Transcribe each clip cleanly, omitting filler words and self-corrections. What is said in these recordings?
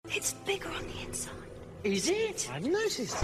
It's bigger on the inside. Is it? I've noticed.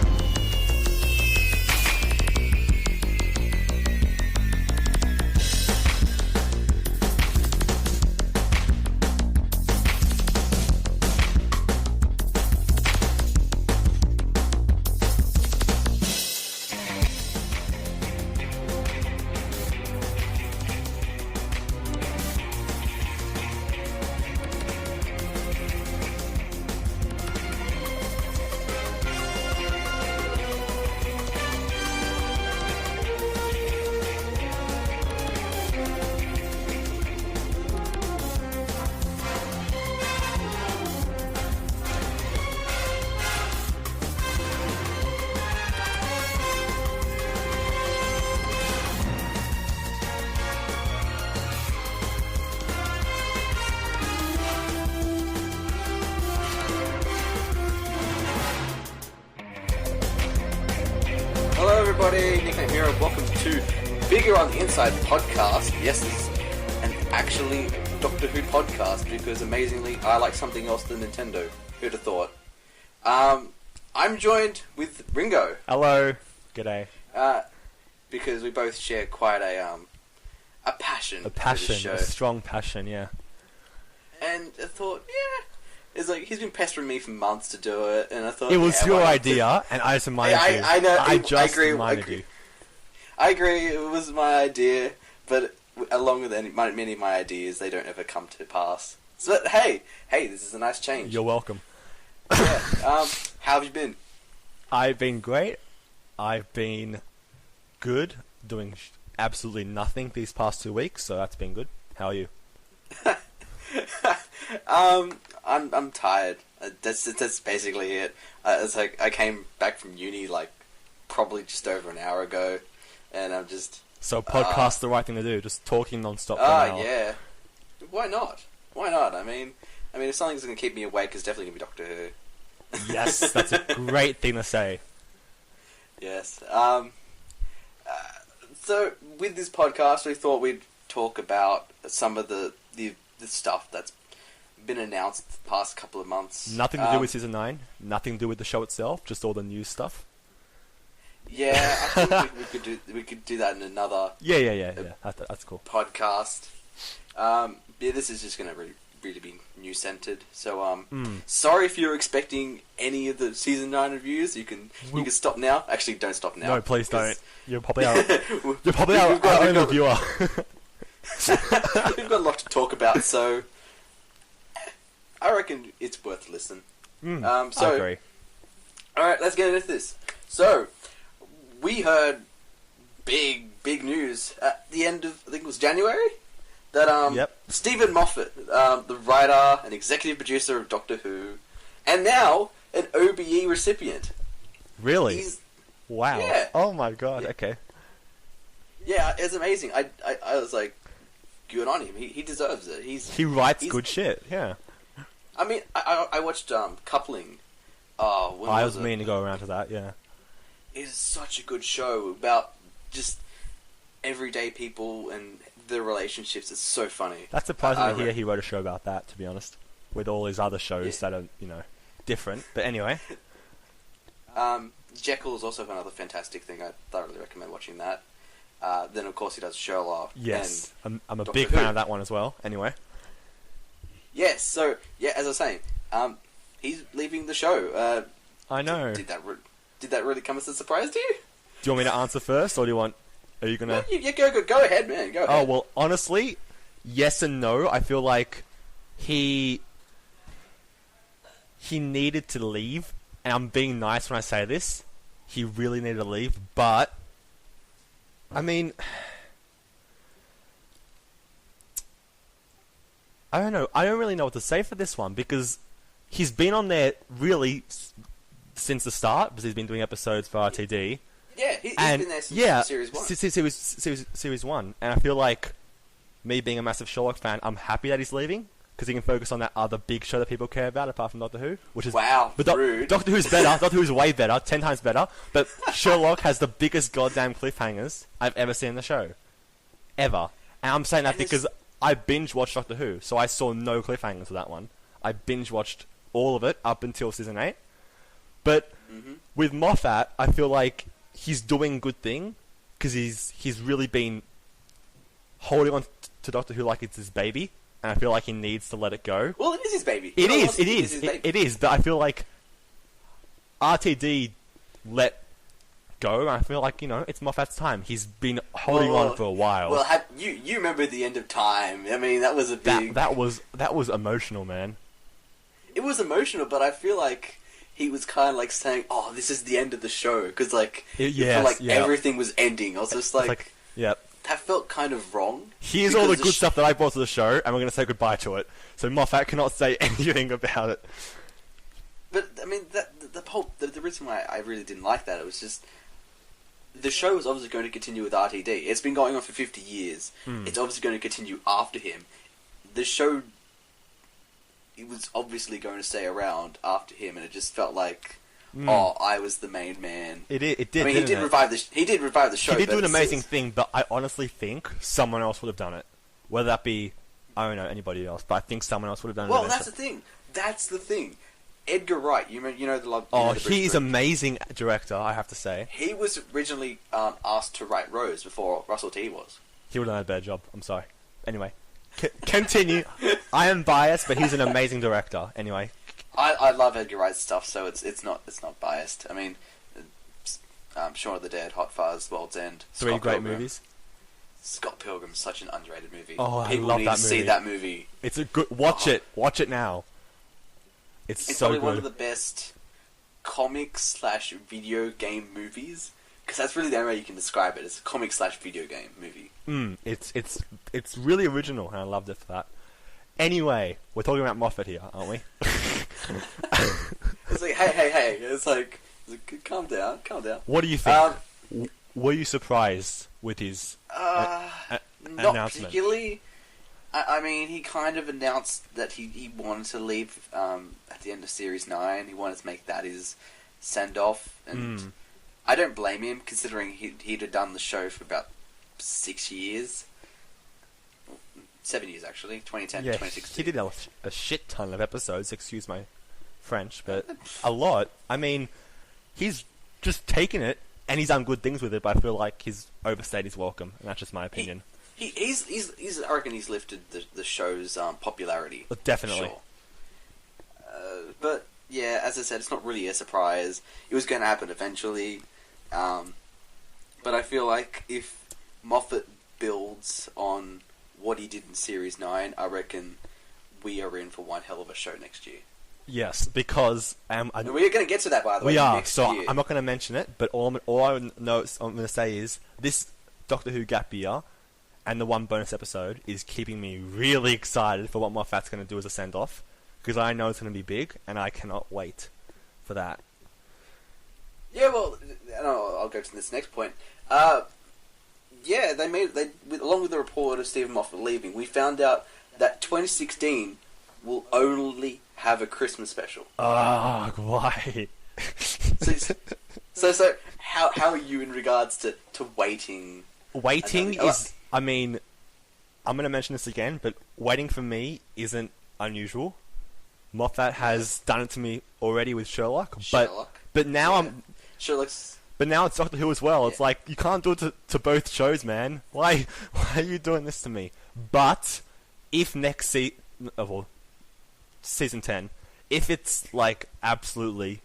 Here and welcome to Bigger on the Inside podcast. Yes, it's an actually Doctor Who podcast because amazingly I like something else than Nintendo. Who'd have thought? I'm joined with Ringo. Hello. G'day. Because we both share quite a passion. A passion, for this show. a strong passion, yeah. And I thought, yeah. It's like, he's been pestering me for months to do it, and I thought... It was yeah, your idea, and I just reminded you. I know, I just agree, reminded you. I agree, it was my idea, but along with many of my ideas, they don't ever come to pass. So, hey, this is a nice change. You're welcome. Yeah, how have you been? I've been great. I've been good, doing absolutely nothing these past 2 weeks, so that's been good. How are you? I'm tired. That's basically it. It's like I came back from uni like probably just over an hour ago, and I'm just. So podcast's the right thing to do. Just talking non-stop. Yeah. Why not? Why not? I mean, if something's going to keep me awake, it's definitely going to be Doctor Who. Yes, that's a great thing to say. Yes. So with this podcast, we thought we'd talk about some of the stuff that's been announced the past couple of months. Nothing to do with Season 9. Nothing to do with the show itself. Just all the news stuff. Yeah, I think we could do that in another. Yeah. That's cool. Podcast. Yeah, this is just going to really be news centered. So sorry if you're expecting any of the Season 9 reviews. You can stop now. Actually, don't stop now. No, please don't. You're probably our only reviewer. We've got a lot to talk about, so I reckon it's worth a listen. I agree. Alright, let's get into this. So, we heard big news at the end of, I think it was January, that Steven Moffat, the writer and executive producer of Doctor Who, and now an OBE recipient. Really? Wow. Yeah. Oh my god, okay. Yeah, it's amazing. I was like, good on him. He deserves it. He writes good shit, yeah. I mean, I watched Coupling. Oh, I was meaning to go around to that, yeah. It's such a good show about just everyday people and their relationships. It's so funny. That's surprising to hear he wrote a show about that, to be honest. With all his other shows that are, different. But anyway. Jekyll is also another fantastic thing. I thoroughly recommend watching that. Then, of course, he does Sherlock. Yes, and I'm a Doctor big fan of that one as well. Anyway. Yes, so, yeah, as I was saying, he's leaving the show. I know. Did that really come as a surprise to you? Do you want me to answer first, or are you gonna... Yeah, go ahead, man, go ahead. Oh, well, honestly, yes and no. I feel like he needed to leave, and I'm being nice when I say this. He really needed to leave, but... I mean... I don't know. I don't really know what to say for this one, because he's been on there really since the start, because he's been doing episodes for RTD. Yeah, he's been there since Series 1. Series 1. And I feel like, me being a massive Sherlock fan, I'm happy that he's leaving, because he can focus on that other big show that people care about, apart from Doctor Who. Which is rude. Doctor Who's better. Doctor Who's way better, 10 times better. But Sherlock has the biggest goddamn cliffhangers I've ever seen in the show. Ever. And I'm saying that because I binge-watched Doctor Who, so I saw no cliffhangers for that one. I binge-watched all of it up until season 8. But with Moffat, I feel like he's doing good thing because he's really been holding on to Doctor Who like it's his baby, and I feel like he needs to let it go. Well, it is his baby. It is. But I feel like RTD let go, and I feel like, it's Moffat's time. He's been holding on for a while. Well, you remember the end of time? I mean, that was a big... That was emotional, man. It was emotional, but I feel like he was kind of like saying, "Oh, this is the end of the show," because everything was ending. I was just like, "Yep." That felt kind of wrong. Here's all the good stuff that I brought to the show, and we're going to say goodbye to it. So Moffat cannot say anything about it. But I mean, the reason why I really didn't like that, it was just the show was obviously going to continue with RTD. It's been going on for 50 years. It's obviously going to continue after him. The show, it was obviously going to stay around after him, and it just felt like, I was the main man. It did. I mean, he did revive the show. He did do an amazing thing, but I honestly think someone else would have done it. Whether that be, I don't know, anybody else, but I think someone else would have done it. Well, that's the thing. Edgar Wright, he's amazing director, I have to say. He was originally asked to write Rose before Russell T was. He would have done a better job. I'm sorry. Anyway, continue. I am biased, but he's an amazing director. Anyway, I love Edgar Wright's stuff, so it's not biased. I mean, Shaun of the Dead, Hot Fuzz, World's End, three great movies. Scott Pilgrim's such an underrated movie. Oh, People I love need that to movie. see that movie. It's a good. Watch it now. It's so probably good. One of the best comic/video game movies, because that's really the only way you can describe it. It's a comic/video game movie. It's really original, and I loved it for that. Anyway, we're talking about Moffat here, aren't we? It's like, hey. It's like, calm down. What do you think? Were you surprised with his not announcement? Particularly. I mean, he kind of announced that he wanted to leave at the end of Series 9. He wanted to make that his send-off. And I don't blame him, considering he'd have done the show for about 6 years. 7 years, actually. 2010 to 2016. He did a shit ton of episodes, excuse my French, but a lot. I mean, he's just taken it, and he's done good things with it, but I feel like he's overstayed his welcome, and that's just my opinion. I reckon he's lifted the show's popularity. Definitely. Sure. But, yeah, as I said, it's not really a surprise. It was going to happen eventually. But I feel like if Moffat builds on what he did in Series 9, I reckon we are in for one hell of a show next year. Yes, because... we're going to get to that, by the way, we are, next so year. I'm not going to mention it, but all I'm going to say is, this Doctor Who gap year, and the one bonus episode, is keeping me really excited for what Moffat's going to do as a send-off, because I know it's going to be big, and I cannot wait for that. Yeah, well, I'll go to this next point. Yeah, along with the report of Steven Moffat leaving, we found out that 2016 will only have a Christmas special. Why? So how are you in regards to waiting? Waiting is, I mean, I'm going to mention this again, but waiting for me isn't unusual. Moffat has done it to me already with Sherlock, but now Sherlock's... But now it's Doctor Who as well. It's like, you can't do it to both shows, man. Why are you doing this to me? But if next season 10, if it's like absolutely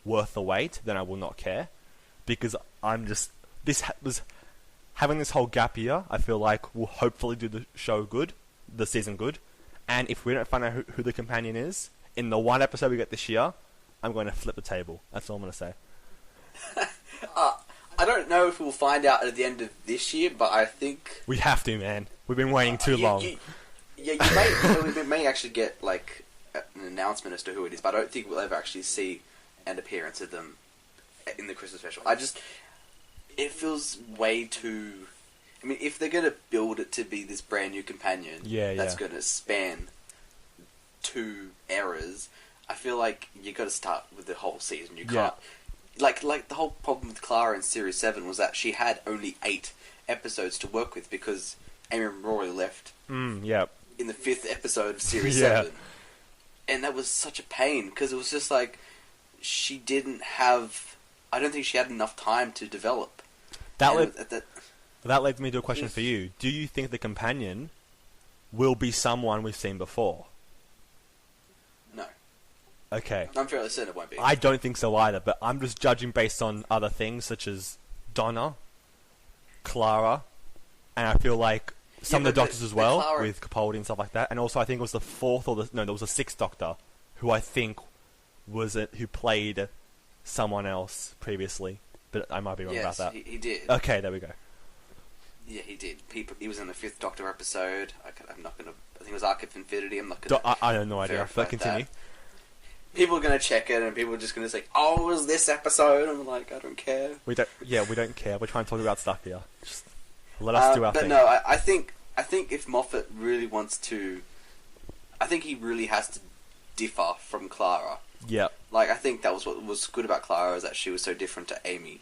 worth the wait, then I will not care, because I'm just having this whole gap year. I feel like will hopefully do the show good, the season good, and if we don't find out who the companion is in the one episode we get this year, I'm going to flip the table. That's all I'm going to say. I don't know if we'll find out at the end of this year, but I think we have to, man. We've been waiting too long. We may actually get like an announcement as to who it is, but I don't think we'll ever actually see an appearance of them in the Christmas special. It feels way too... I mean, if they're going to build it to be this brand new companion that's going to span 2 eras, I feel like you got to start with the whole season. You can't... Like the whole problem with Clara in Series 7 was that she had only 8 episodes to work with because Amy Rory left in the 5th episode of Series 7. and that was such a pain because it was just like she didn't have. I don't think she had enough time to develop. That leads me to a question for you. Do you think the companion will be someone we've seen before? No. Okay. I'm fairly certain it won't be. I don't think so either, but I'm just judging based on other things such as Donna, Clara, and I feel like some of the doctors as well, Clara... with Capaldi and stuff like that. And also I think it was the fourth or there was a sixth doctor who I think who played someone else previously. But I might be wrong about that. He did. Okay, there we go. Yeah, he did. He was in the fifth Doctor episode. I'm not going to... I think it was Arc of Infinity. I'm not going to... I have no idea, but continue. People are going to check it, and people are just going to say, oh, it was this episode? I'm like, I don't care. We don't care. We're trying to talk about stuff here. Just let us do our thing. But no, I think if Moffat really wants to... I think he really has to differ from Clara. Yeah. Like, I think that was what was good about Clara, is that she was so different to Amy.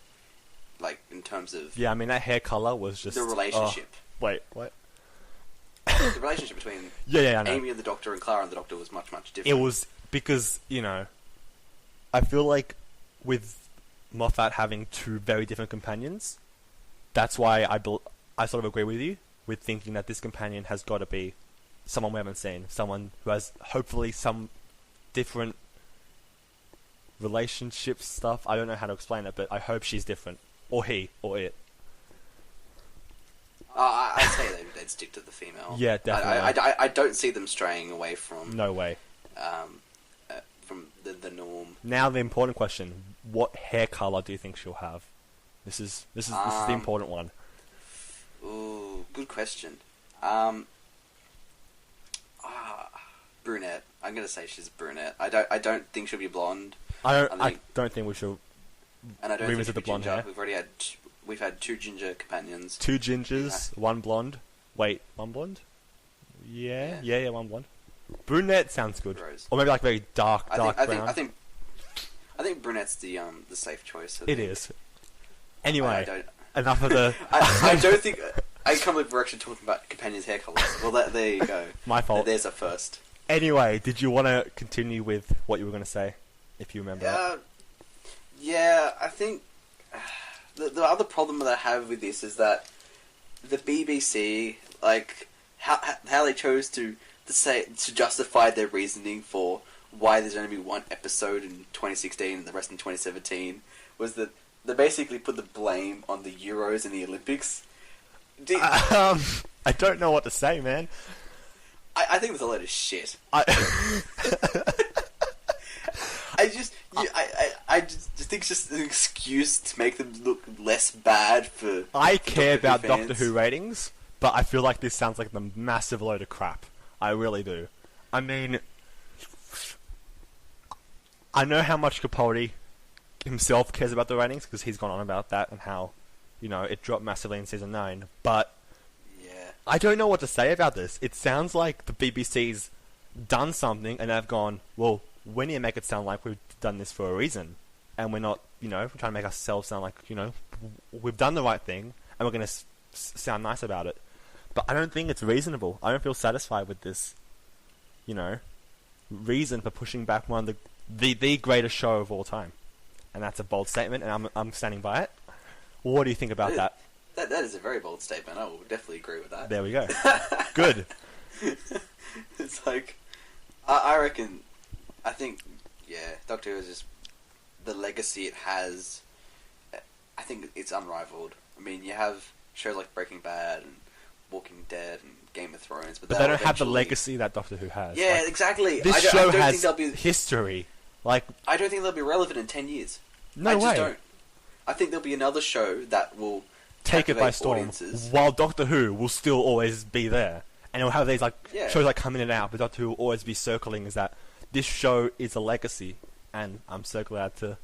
Like, in terms of... Yeah, I mean, that hair colour was just... The relationship. Wait, what? The relationship between I know. Amy and the Doctor and Clara and the Doctor was much, much different. It was because, I feel like with Moffat having two very different companions, that's why I sort of agree with you with thinking that this companion has got to be someone we haven't seen. Someone who has, hopefully, some different relationship stuff. I don't know how to explain it, but I hope she's different. Or he, or it. I'd say they'd stick to the female. Yeah, definitely. I don't see them straying away from... No way. From the norm. Now the important question. What hair colour do you think she'll have? This is the important one. Ooh, good question. Brunette. I'm going to say she's brunette. I don't think she'll be blonde. I don't think we should and I don't revisit the blonde hair. We've had two ginger companions. Two gingers, one blonde. Wait, one blonde? Yeah, one blonde. Brunette sounds good. Rose. Or maybe like very dark brown. I think brunette's the safe choice. It is. Anyway, enough of the... I don't think... I can't believe we're actually talking about companions' hair colours. Well, there you go. My fault. There's a first. Anyway, did you want to continue with what you were going to say, if you remember that? Yeah, I think... The other problem that I have with this is that the BBC, like, how they chose to justify their reasoning for why there's only one episode in 2016 and the rest in 2017 was that they basically put the blame on the Euros and the Olympics. I don't know what to say, man. I think there's a load of shit. I just think it's just an excuse to make them look less bad for... I care about fans. Doctor Who ratings, but I feel like this sounds like a massive load of crap. I really do. I mean, I know how much Capaldi himself cares about the ratings, because he's gone on about that and how, it dropped massively in Season 9, but... Yeah. I don't know what to say about this. It sounds like the BBC's done something and they've gone, well, we need to make it sound like we've done this for a reason. And we're not, we're trying to make ourselves sound like, we've done the right thing and we're going to sound nice about it. But I don't think it's reasonable. I don't feel satisfied with this, reason for pushing back one of the greatest show of all time. And that's a bold statement and I'm standing by it. What do you think about that? That is a very bold statement. I will definitely agree with that. There we go. Good. It's like, I reckon, I think, Doctor Who is just, the legacy it has, I think it's unrivaled. I mean, you have shows like Breaking Bad and Walking Dead and Game of Thrones, but they don't have the legacy that Doctor Who has. Yeah, like, exactly. This show has history. Like, I don't think they'll be relevant in 10 years. No way. I just don't. I think there'll be another show that will take it by storm, audiences. While Doctor Who will still always be there. And it'll have these shows like come in and out, but Doctor Who will always be circling is that this show is a legacy, and I'm so glad to...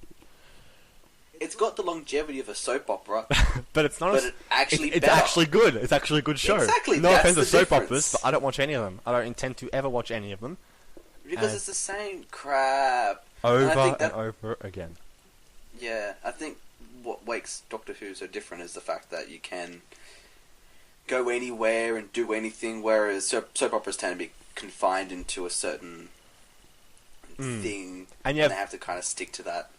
It's got the longevity of a soap opera, but it's not. But it's actually good. It's actually a good show. Exactly. No offense to soap difference. operas, but I don't watch any of them. I don't intend to ever watch any of them. Because it's the same crap. Over and over again. Yeah, I think what makes Doctor Who so different is the fact that you can go anywhere and do anything, whereas soap operas tend to be confined into a certain thing, and they have to kind of stick to that.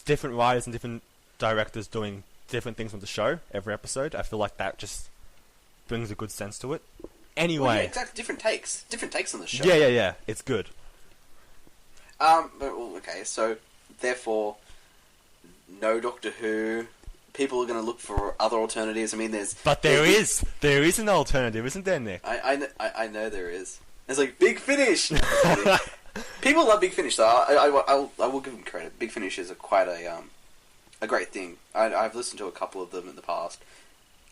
Different writers and different directors doing different things with the show every episode. I feel like that just brings a good sense to it. Anyway, well, yeah, exactly. Different takes on the show. Yeah. It's good. Okay, so therefore, no Doctor Who. People are going to look for other alternatives. I mean, there is an alternative, isn't there, Nick? I know there is. It's like Big Finish. People love Big Finish, so I will give them credit. Big Finish is quite a great thing. I've listened to a couple of them in the past.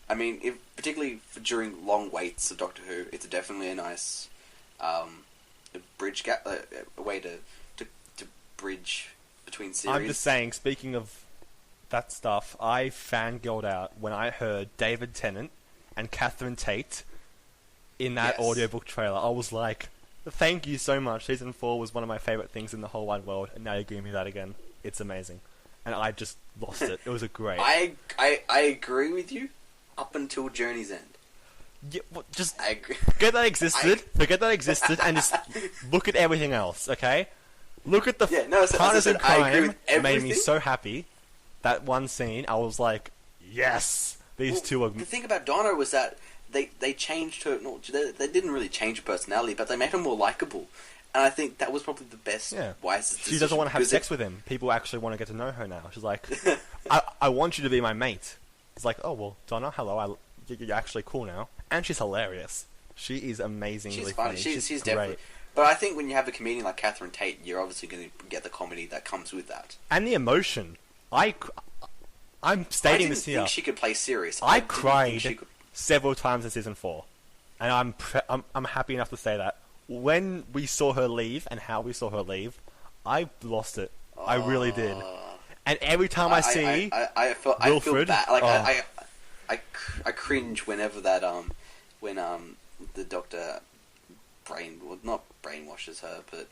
I mean, particularly during long waits of Doctor Who, it's definitely a nice bridge gap, a way to bridge between series. I'm just saying, speaking of that stuff, I fangirled out when I heard David Tennant and Catherine Tate in that audiobook trailer. I was like, thank you so much. Season 4 was one of my favourite things in the whole wide world, and now you're giving me that again. It's amazing. And I just lost it. It was a great... I agree with you up until Journey's End. Yeah, just forget that existed, and just look at everything else, okay? Look at the partners in crime. Made me so happy. That one scene, I was like, yes, these two are... The thing about Donna was that they changed her... No, they didn't really change her personality, but they made her more likable. And I think that was probably the best, wisest decision. She doesn't want to have sex with him. People actually want to get to know her now. She's like, I want you to be my mate. It's like, oh, well, Donna, hello, you're actually cool now. And she's hilarious. She is amazingly she's funny. She's great. Definitely... But I think when you have a comedian like Catherine Tate, you're obviously going to get the comedy that comes with that. And the emotion. I'm stating this here. I didn't think she could play serious. I cried several times in season 4, and I'm happy enough to say that when we saw her leave and how we saw her leave, I lost it. I really did. And every time I see Wilfred, I feel bad. Like I cringe whenever that when the Doctor not brainwashes her, but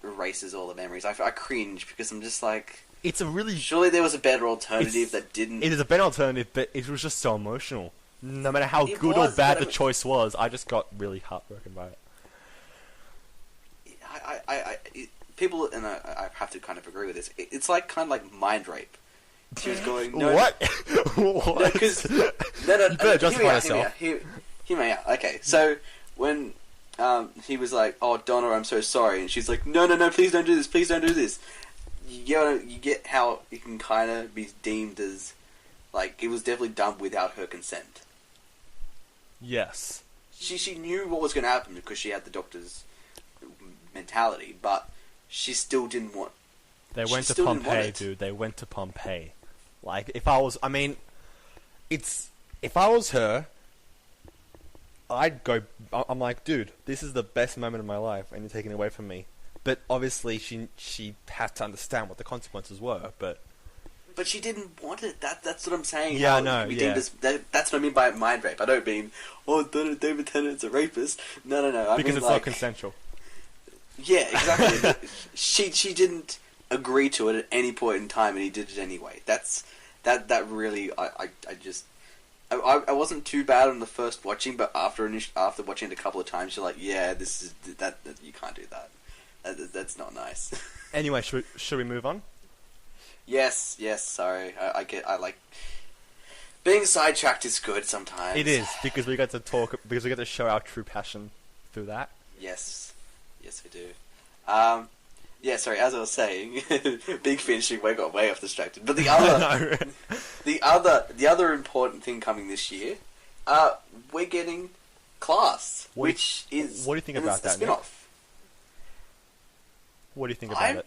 erases all the memories. I cringe because I'm just like, it's a really... Surely there was a better alternative that didn't... It is a better alternative, but it was just so emotional. No matter how good or bad the choice was, I just got really heartbroken by it. People, and I have to kind of agree with this, it's like kind of like mind rape. She was going... No, what? What? No, because... No, you better justify yourself. Hear me out. Okay, so when he was like, oh, Donna, I'm so sorry, and she's like, no, please don't do this. You get how it can kind of be deemed as, like, it was definitely done without her consent. Yes. She knew what was going to happen because she had the Doctor's mentality, but she still didn't want... They went to Pompeii, dude. They went to Pompeii. Like, if I was her, I'd go... I'm like, dude, this is the best moment of my life, and you're taking it away from me. But obviously, she had to understand what the consequences were. But she didn't want it. That's what I'm saying. Yeah, I know. That's what I mean by mind rape. I don't mean, oh, David Tennant's a rapist. No. Because it's not consensual. Yeah, exactly. she didn't agree to it at any point in time, and he did it anyway. That really I wasn't too bad on the first watching, but after watching it a couple of times, you're like, yeah, this is that you can't do that. That's not nice. Anyway, should we move on? Yes. Sorry, I like being sidetracked is good sometimes. It is because we get to show our true passion through that. Yes, we do. Yeah, sorry. As I was saying, Big Finishing, we got way off distracted. But the other important thing coming this year, we're getting Class, which is what do you think about that? Spin-off. What do you think about it?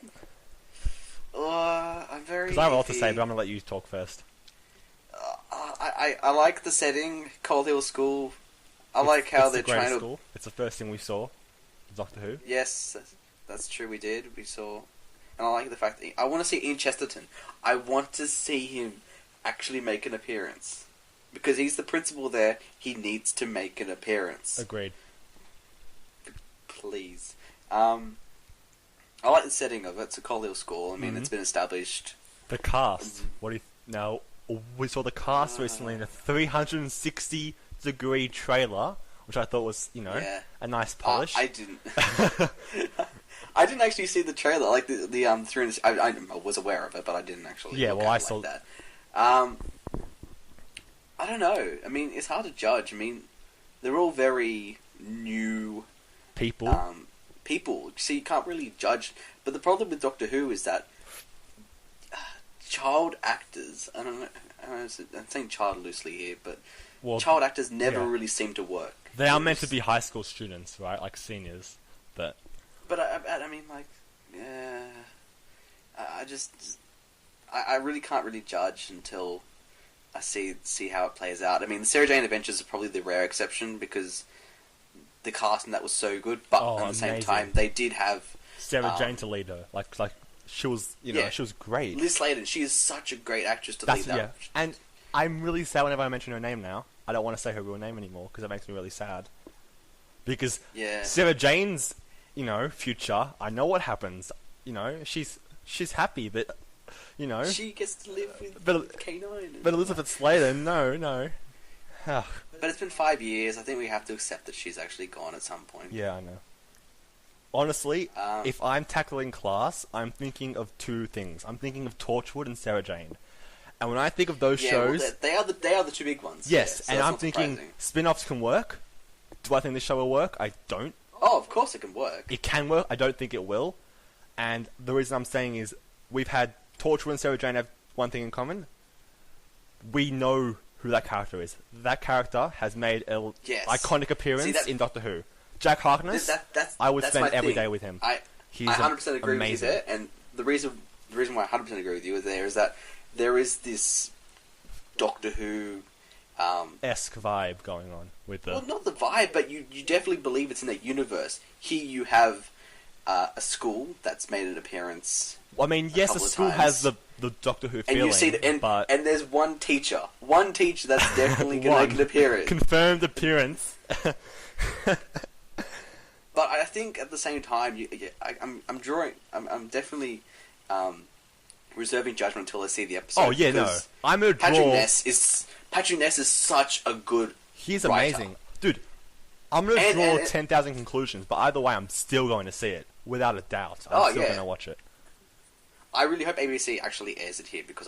I'm very... Because I have a lot to say, but I'm going to let you talk first. I like the setting, Cold Hill School. I like how they're trying to... School. It's the first thing we saw, Doctor Who. Yes, that's true, we did. We saw... And I like the fact that... I want to see Ian Chesterton. I want to see him actually make an appearance. Because he's the principal there, he needs to make an appearance. Agreed. Please. I like the setting of it. It's a Cold Hill School. I mean, it's been established. The cast. Now, we saw the cast recently in a 360-degree trailer, which I thought was, a nice polish. I didn't. I didn't actually see the trailer. Like the through. I was aware of it, but I didn't actually. Yeah, well, I saw that. I don't know. I mean, it's hard to judge. I mean, they're all very new people. People, so you can't really judge. But the problem with Doctor Who is that child actors. I don't know. I'm saying child loosely here, but child actors never really seem to work. They are meant to be high school students, right? Like seniors, but. But I mean, like, I really can't really judge until I see how it plays out. I mean, the Sarah Jane Adventures are probably the rare exception because the cast in that was so good. But at the same time, they did have Sarah Jane to lead her. Like she was, she was great. Liz Sladen, she is such a great actress to lead that. Yeah, and I'm really sad whenever I mention her name now. I don't want to say her real name anymore because it makes me really sad. Because Sarah Jane's, future, I know what happens. She's happy that, she gets to live with K9. But Elizabeth Sladen, no. But it's been 5 years. I think we have to accept that she's actually gone at some point. Yeah, I know. Honestly, if I'm tackling class, I'm thinking of two things. I'm thinking of Torchwood and Sarah Jane. And when I think of those shows... Well, they are the two big ones. Yes, so and I'm thinking spin-offs can work. Do I think this show will work? I don't. Oh, of course it can work. It can work. I don't think it will. And the reason I'm saying is we've had Torchwood and Sarah Jane have one thing in common. We know who that character is. That character has made an iconic appearance in Doctor Who. Jack Harkness, I would spend every day with him. I 100% agree with you there, and the reason why I 100% agree with you is that there is this Doctor Who esque vibe going on with the... Well, not the vibe, but you definitely believe it's in that universe. Here you have a school that's made an appearance. I mean, yes, the school has the Doctor Who feeling, and you see and there's one teacher that's definitely going to make an appearance. Confirmed appearance. But I think at the same time, I'm definitely reserving judgment until I see the episode. Oh yeah, no, I'm a draw. Patrick Ness is such a good. He's amazing, dude. I'm gonna draw 10,000 conclusions, but either way, I'm still going to see it without a doubt. I'm still going to watch it. I really hope ABC actually airs it here because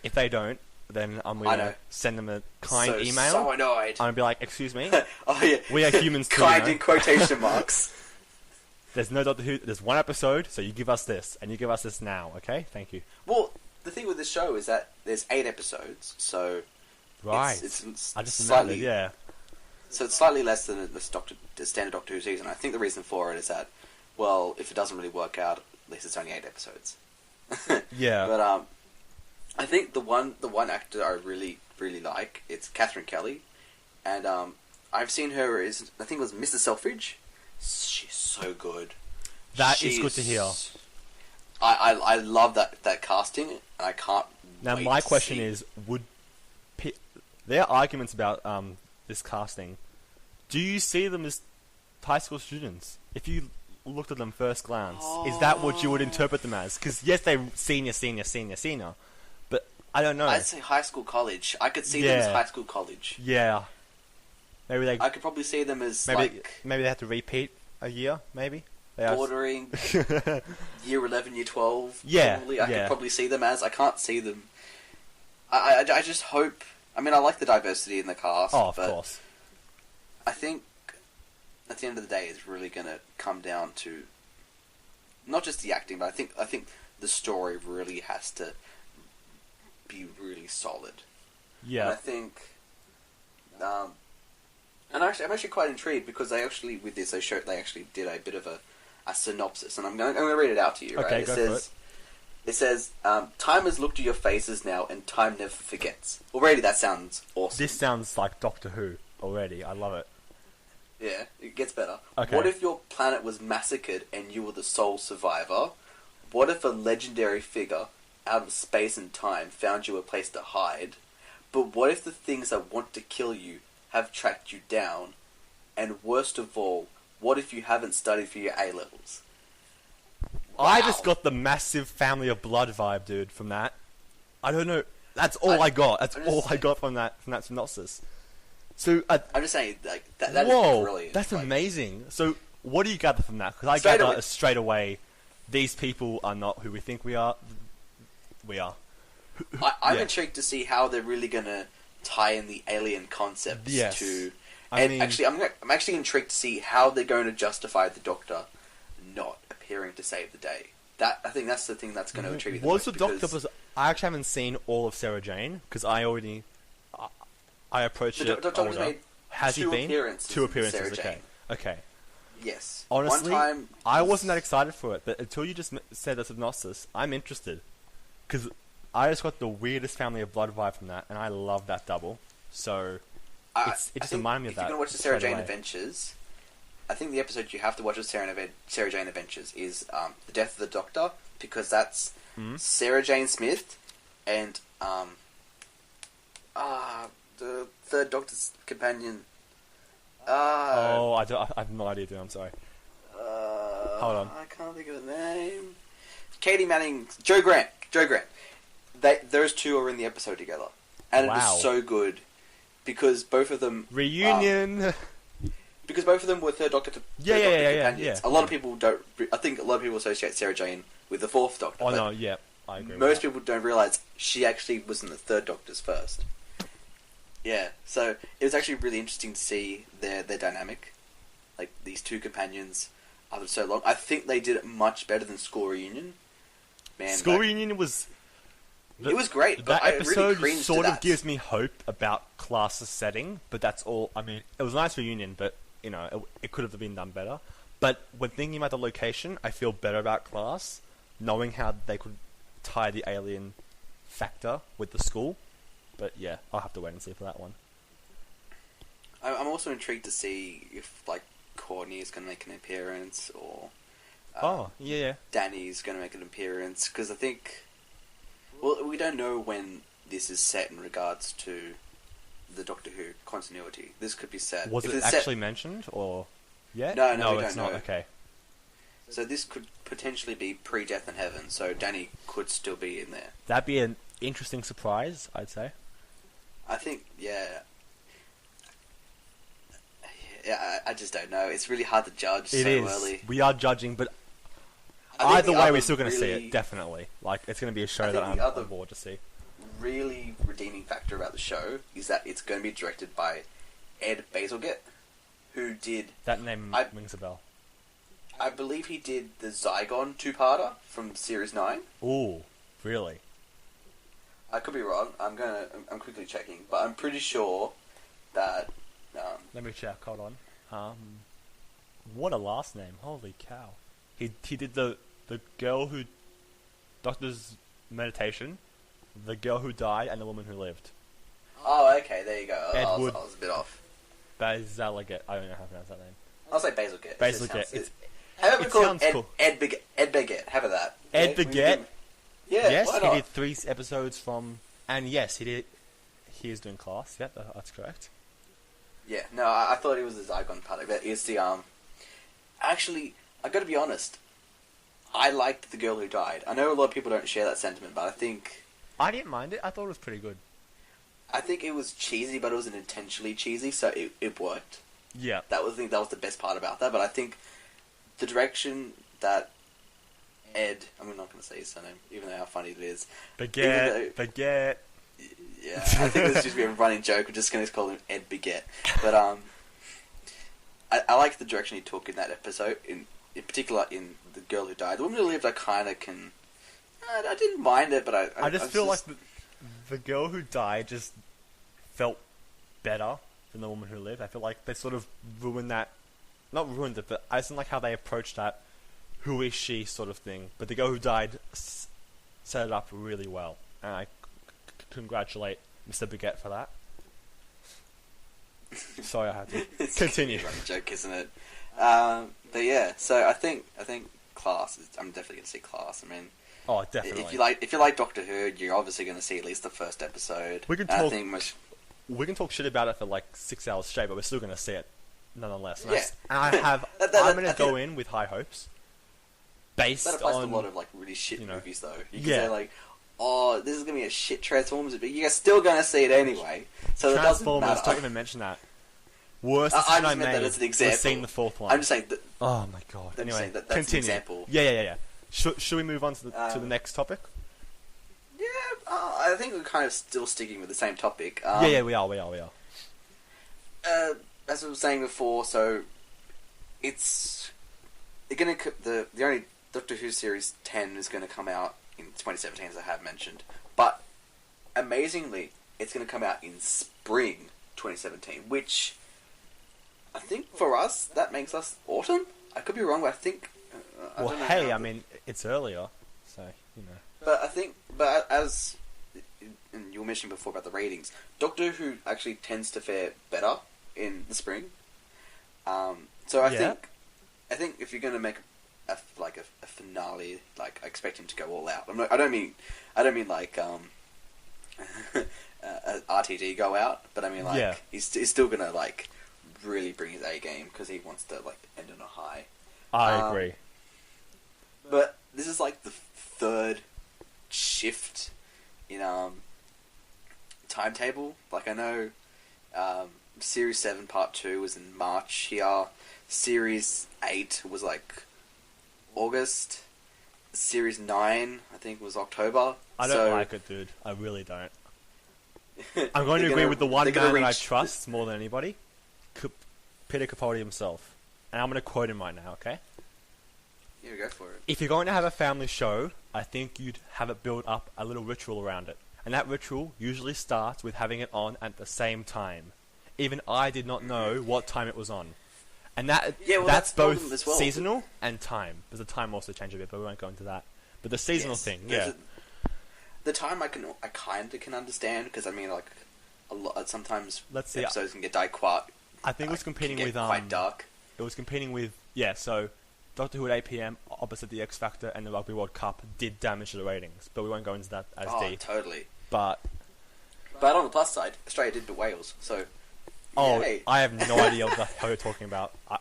if they don't, then I'm going to send them a kind email. So annoyed. I'm going to be like, excuse me. Oh yeah, we are humans too. Kind in quotation marks. There's no Doctor Who. There's one episode, so you give us this, and you give us this now, okay? Thank you. Well, the thing with this show is that there's 8 episodes, so it's I just slightly remembered, So it's slightly less than the standard Doctor Who season. I think the reason for it is that, well, if it doesn't really work out, at least it's only 8 episodes. Yeah. But I think the one actor I really like, it's Catherine Kelly, and I've seen her as, I think it was Mr. Selfridge. She's so good. She's good to hear. I love that casting, and I can't. Now wait my to question see. is, there are arguments about this casting. Do you see them as high school students? If you looked at them first glance, is that what you would interpret them as? Because yes, they're senior, but I don't know. I'd say high school, college. I could see them as high school, college. Yeah. Maybe I could probably see them as maybe they have to repeat a year, maybe. Bordering year 11, year 12. Yeah, probably. I could probably see them as. I can't see them. I just hope. I mean, I like the diversity in the cast. Oh, of course. I think at the end of the day, it's really going to come down to not just the acting, but I think the story really has to be really solid. Yeah. And I think, and actually, I'm actually quite intrigued because they actually did a bit of a synopsis, and I'm going to read it out to you. Okay, right? go for it. It says, time has looked at your faces now, and time never forgets. Already, that sounds awesome. This sounds like Doctor Who already. I love it. Yeah, it gets better. Okay. What if your planet was massacred and you were the sole survivor? What if a legendary figure out of space and time found you a place to hide? But what if the things that want to kill you have tracked you down? And worst of all, what if you haven't studied for your A-levels? Wow. I just got the massive Family of Blood vibe, dude, from that. I don't know. That's all I got. That's all I got from that synopsis. So I'm just saying, like that is brilliant. That's amazing. So what do you gather from that? Because I gather straight away, these people are not who we think we are. We are. I'm intrigued to see how they're really going to tie in the alien concepts to... Actually, I'm actually intrigued to see how they're going to justify the Doctor not appearing to save the day. I think that's the thing that's going to intrigue me the most. Was the Doctor... I actually haven't seen all of Sarah Jane, because I already... I approached it Doctor's made Has he been? Two appearances, Sarah Jane. Okay. Yes. Honestly, one time I wasn't that excited for it, but until you just said the synopsis, I'm interested. Because I just got the weirdest Family of Blood vibe from that, and I love that double. So, it just reminded me of that. If you're going to watch the Sarah Jane Adventures, I think the episode you have to watch of Sarah Jane Adventures is The Death of the Doctor, because that's Sarah Jane Smith and the third Doctor's companion. I have no idea, dude. I'm sorry. Hold on. I can't think of the name. Katie Manning, Joe Grant. Those two are in the episode together, and it is so good because both of them reunion. Because both of them were third Doctor companions. Yeah. A lot of people don't. I think a lot of people associate Sarah Jane with the fourth Doctor. Oh no, yeah, I agree. Most people don't realize she actually was in the third Doctor's first. Yeah, so it was actually really interesting to see their dynamic, like these two companions after so long. I think they did it much better than School Reunion. Man, School Reunion was... It was great, but that episode really sort of gives me hope about Class's setting, but that's all. I mean, it was a nice reunion, but, you know, it could have been done better. But when thinking about the location, I feel better about Class, knowing how they could tie the alien factor with the school. But yeah, I'll have to wait and see for that one. I'm also intrigued to see if, like, Courtney is going to make an appearance, or... Danny's going to make an appearance, because I think... Well, we don't know when this is set in regards to the Doctor Who continuity. This could be set... Was it actually mentioned, or... Yeah? No, we it's don't not. Okay. So this could potentially be pre-Death in Heaven, so Danny could still be in there. That'd be an interesting surprise, I'd say. I think, yeah, I just don't know. It's really hard to judge early. We are judging, but either way, we're still going to see it, definitely. Like, it's going to be a show that I'm on board to see. Really redeeming factor about the show is that it's going to be directed by Ed Bazalgette, who did... That name rings a bell. I believe he did the Zygon two-parter from Series 9. Ooh, really? I could be wrong. I'm quickly checking, but I'm pretty sure that... Let me check. Hold on. What a last name! Holy cow! He did the girl who Doctor's Meditation, the girl who died, and the woman who lived. Oh, okay. There you go. I was a bit off. Bazalgette. I don't know how to pronounce that name. I'll say Bazalgette. Bazalgette. Have it called Ed Baguette. Have that. Ed Baguette. Yeah, yes, he did 3 episodes from... And yes, he is doing Class. Yeah, that's correct. Yeah, no, I thought he was the Zygon part of it. It's the, Actually, I gotta be honest. I liked The Girl Who Died. I know a lot of people don't share that sentiment, but I think... I didn't mind it. I thought it was pretty good. I think it was cheesy, but it wasn't intentionally cheesy, so it worked. Yeah. That was the best part about that, but I think the direction that Ed... I'm not going to say his surname, even though how funny it is. Baguette. Yeah, I think this is just be a running joke. We're just going to call him Ed Baguette. But I like the direction he took in that episode, in particular in The Girl Who Died. The Woman Who Lived, I kind of can... I didn't mind it, but I just feel like the Girl Who Died just felt better than The Woman Who Lived. I feel like they sort of ruined that... Not ruined it, but I just didn't like how they approached that who is she sort of thing. But The Girl Who Died set it up really well. And I congratulate Mr. Baguette for that. Sorry, I had to continue. It's a joke, isn't it? But yeah, so I think Class is... I'm definitely going to see Class. I mean... Oh, definitely. If you like Doctor Who, you're obviously going to see at least the first episode. We can talk shit about it for like 6 hours straight, but we're still going to see it nonetheless. And yeah. I'm going to go in with high hopes. Based that applies on to a lot of like really shit movies, though. You can say like, "Oh, this is going to be a shit Transformers," but you're still going to see it anyway. So it doesn't matter. Don't even mention that. Worst I decision just I meant that made as an example. was seeing the fourth one. I'm just saying that. Oh my god. I'm just Anyway, saying that's continue. an example. Yeah. Should we move on to the next topic? Yeah, I think we're kind of still sticking with the same topic. Yeah, we are. As I was saying before, so the only Doctor Who series 10 is going to come out in 2017, as I have mentioned, but amazingly, it's going to come out in spring 2017, which I think for us that makes us autumn. I could be wrong, but I think. I don't know mean, it's earlier, so you know. But as and you were mentioning before about the ratings, Doctor Who actually tends to fare better in the spring. So I think if you're going to make a finale, like I expect him to go all out. I don't mean like RTD go out, but I mean like he's still going to like really bring his A game because he wants to like end on a high. I agree. But this is like the third shift in timetable. Like I know Series 7 Part 2 was in March here. Series 8 was like August. Series 9 I think was October. I don't like it, dude. I really don't. I'm going to agree with the one man that I trust more than anybody. Peter Capaldi himself. And I'm going to quote him right now, okay? Yeah, go for it. If you're going to have a family show, I think you'd have it build up a little ritual around it. And that ritual usually starts with having it on at the same time. Even I did not know what time it was on. And that's both seasonal and time. There's a time also change a bit, but we won't go into that. But the seasonal thing, The time I kind of can understand, because I mean, like, a lot sometimes episodes can get quite. I think it was competing with quite dark. It was competing with so Doctor Who at 8 PM opposite the X Factor and the Rugby World Cup did damage to the ratings, but we won't go into that as deep. Totally. But on the plus side, Australia did beat Wales, so. I have no idea what the hell you're talking about. I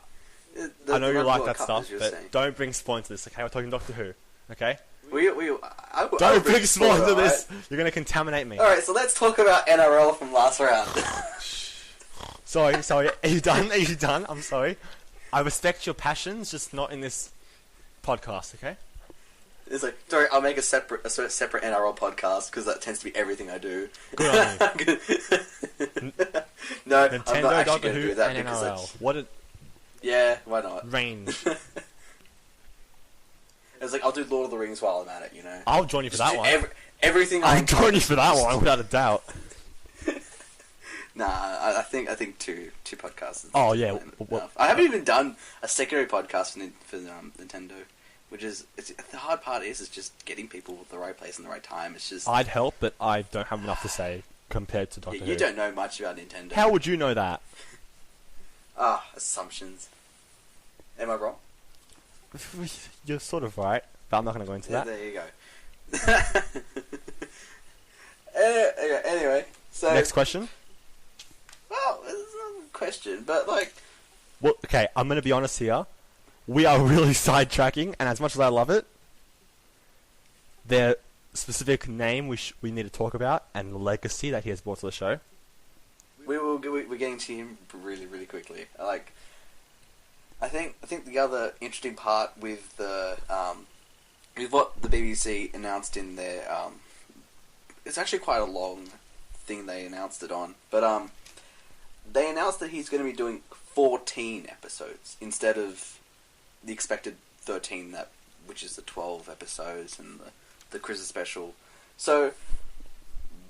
know you like that stuff, but don't bring spawn to this, okay? We're talking Doctor Who, okay? Don't bring spawn to this! Right? You're going to contaminate me. Alright, so let's talk about NRL from last round. Sorry. Are you done? I'm sorry. I respect your passions, just not in this podcast, okay? It's like, sorry, I'll make a separate NRL podcast, because that tends to be everything I do. Good on you. No, Nintendo, I'm not actually Doctor going to Who, do that and because NRL. Yeah, why not? Range. It's like, I'll do Lord of the Rings while I'm at it, you know? I'll join you for that one. Everything I'll join you for that one, without a doubt. Nah, I think two podcasts is enough. I haven't even done a secondary podcast for Nintendo, which is the hard part is just getting people at the right place and the right time. It's just I'd help, but I don't have enough to say compared to Doctor Who. You don't know much about Nintendo. How would you know that? Assumptions. Am I wrong? You're sort of right, but I'm not going to go into that. There you go. Anyway, so next question. Well, it's not a question, but like. Well, okay, I'm going to be honest here. We are really sidetracking, and as much as I love it, their specific name we need to talk about and the legacy that he has brought to the show. We're getting to him really, really quickly. Like, I think the other interesting part with the with what the BBC announced in their it's actually quite a long thing they announced it on, but they announced that he's going to be doing 14 episodes instead of the expected 13 which is the 12 episodes and the Christmas special. So,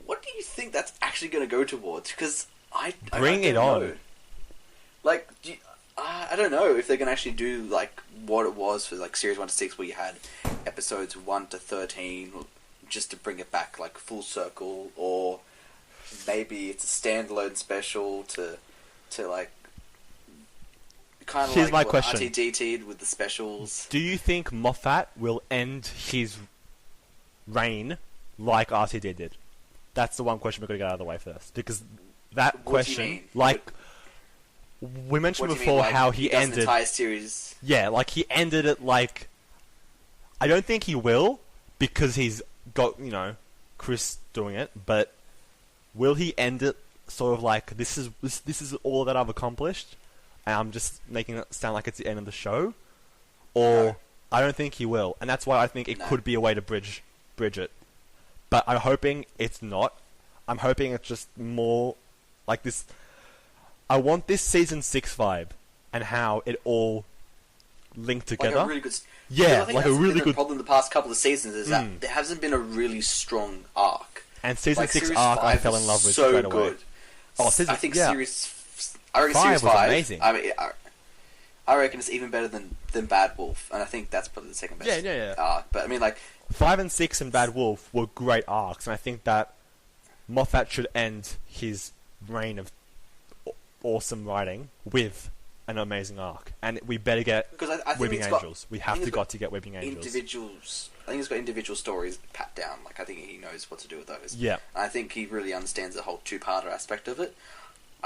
what do you think that's actually going to go towards? Because I bring it on. Know. Like, I don't know if they're going to actually do like what it was for like series 1 to 6, where you had episodes 1 to 13, just to bring it back like full circle, or maybe it's a standalone special to like. Kind of Here's like my question. RTDT'd with the specials. Do you think Moffat will end his reign like RTD did? That's the one question we're going to get out of the way first. Because that question, like, we mentioned before how he ended... an entire series. Yeah, like, he ended it like... I don't think he will, because he's got, Chris doing it, but will he end it sort of like this is all that I've accomplished, and I'm just making it sound like it's the end of the show, or No. I don't think he will, and that's why I think it could be a way to bridge it. But I'm hoping it's not. I'm hoping it's just more like this. I want this season 6 vibe and how it all linked together. Like a really good... Yeah, I think like that's a really been the good problem the past couple of seasons is that there hasn't been a really strong arc. And season Like, 6 series arc I 5 fell in is love with so straight away. good. Oh, season, I think yeah. series 5 was amazing. I mean, I reckon it's even better than Bad Wolf, and I think that's probably the second best arc. But I mean, like 5 and 6 and Bad Wolf were great arcs, and I think that Moffat should end his reign of awesome writing with an amazing arc, and we better get because I think Weeping it's Angels. Got, We have to get Weeping Angels. Individuals. I think it's got individual stories pat down. Like I think he knows what to do with those. Yeah, and I think he really understands the whole two-parter aspect of it.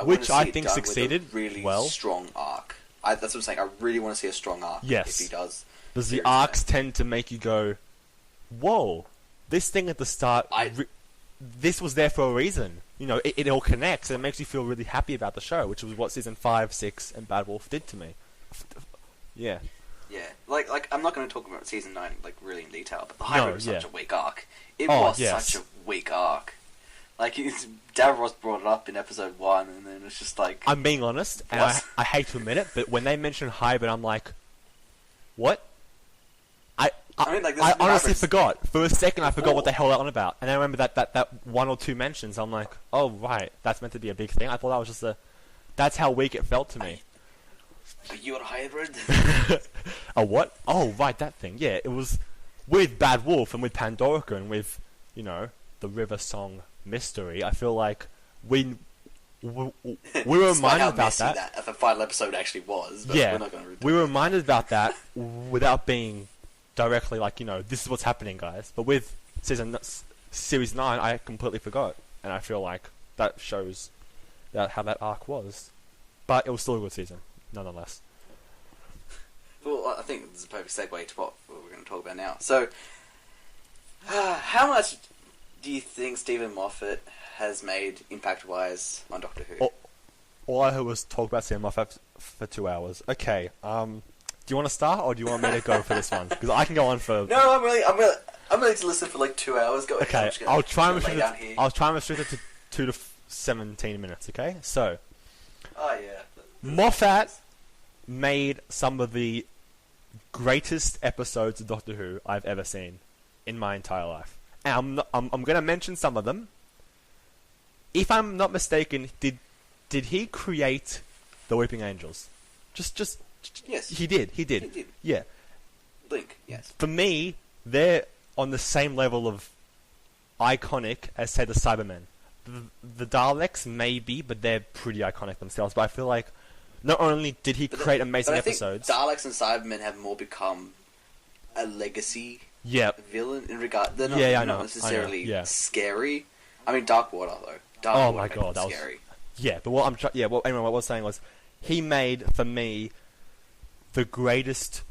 Which I think done succeeded with a really well. Strong arc. That's what I'm saying. I really want to see a strong arc. Yes, if he does. Because the arcs tend to make you go, "Whoa, this thing at the start, this was there for a reason." You know, it all connects, and it makes you feel really happy about the show, which was what season 5, 6, and Bad Wolf did to me. Yeah. Yeah, like I'm not going to talk about season 9 like really in detail, but the Hybrid was such a weak arc. It was such a weak arc. Like Davros brought it up in episode 1, and then it's just like I'm being honest, and I hate to admit it, but when they mention Hybrid, I'm like, what? I mean, like, I honestly forgot. For a second, I forgot what the hell that was on about, and I remember that one or two mentions. I'm like, oh right, that's meant to be a big thing. I thought that was just that's how weak it felt to me. Are you a hybrid? A what? Oh right, that thing. Yeah, it was with Bad Wolf and with Pandorica and with the River Song mystery. I feel like we were reminded about that. The final episode actually was. But yeah, we're not gonna we were reminded about that without being directly like, this is what's happening, guys. But with series 9, I completely forgot, and I feel like that shows how that arc was. But it was still a good season, nonetheless. Well, I think this is a perfect segue to what we're going to talk about now. So, how much do you think Steven Moffat has made impact-wise on Doctor Who? All I heard was talk about Steven Moffat for 2 hours. Okay, do you want to start, or do you want me to go for this one? Because I can go on for... No, I'm willing to listen for like 2 hours. Go ahead. Okay, I'll try and restrict it to 2 to 17 minutes, okay? So... Oh, yeah. Moffat made some of the greatest episodes of Doctor Who I've ever seen in my entire life. And I'm going to mention some of them. If I'm not mistaken, did he create the Weeping Angels? Just yes. He did. He did. Yeah. Link, yes. For me, they're on the same level of iconic as, say, the Cybermen. The Daleks, maybe, but they're pretty iconic themselves. But I feel like not only did he create amazing episodes... Daleks and Cybermen have more become a legacy villain in regard... They're not, necessarily scary. I mean, Darkwater, though. Oh my god, that was scary. Yeah, but what I was saying was, he made, for me, the greatest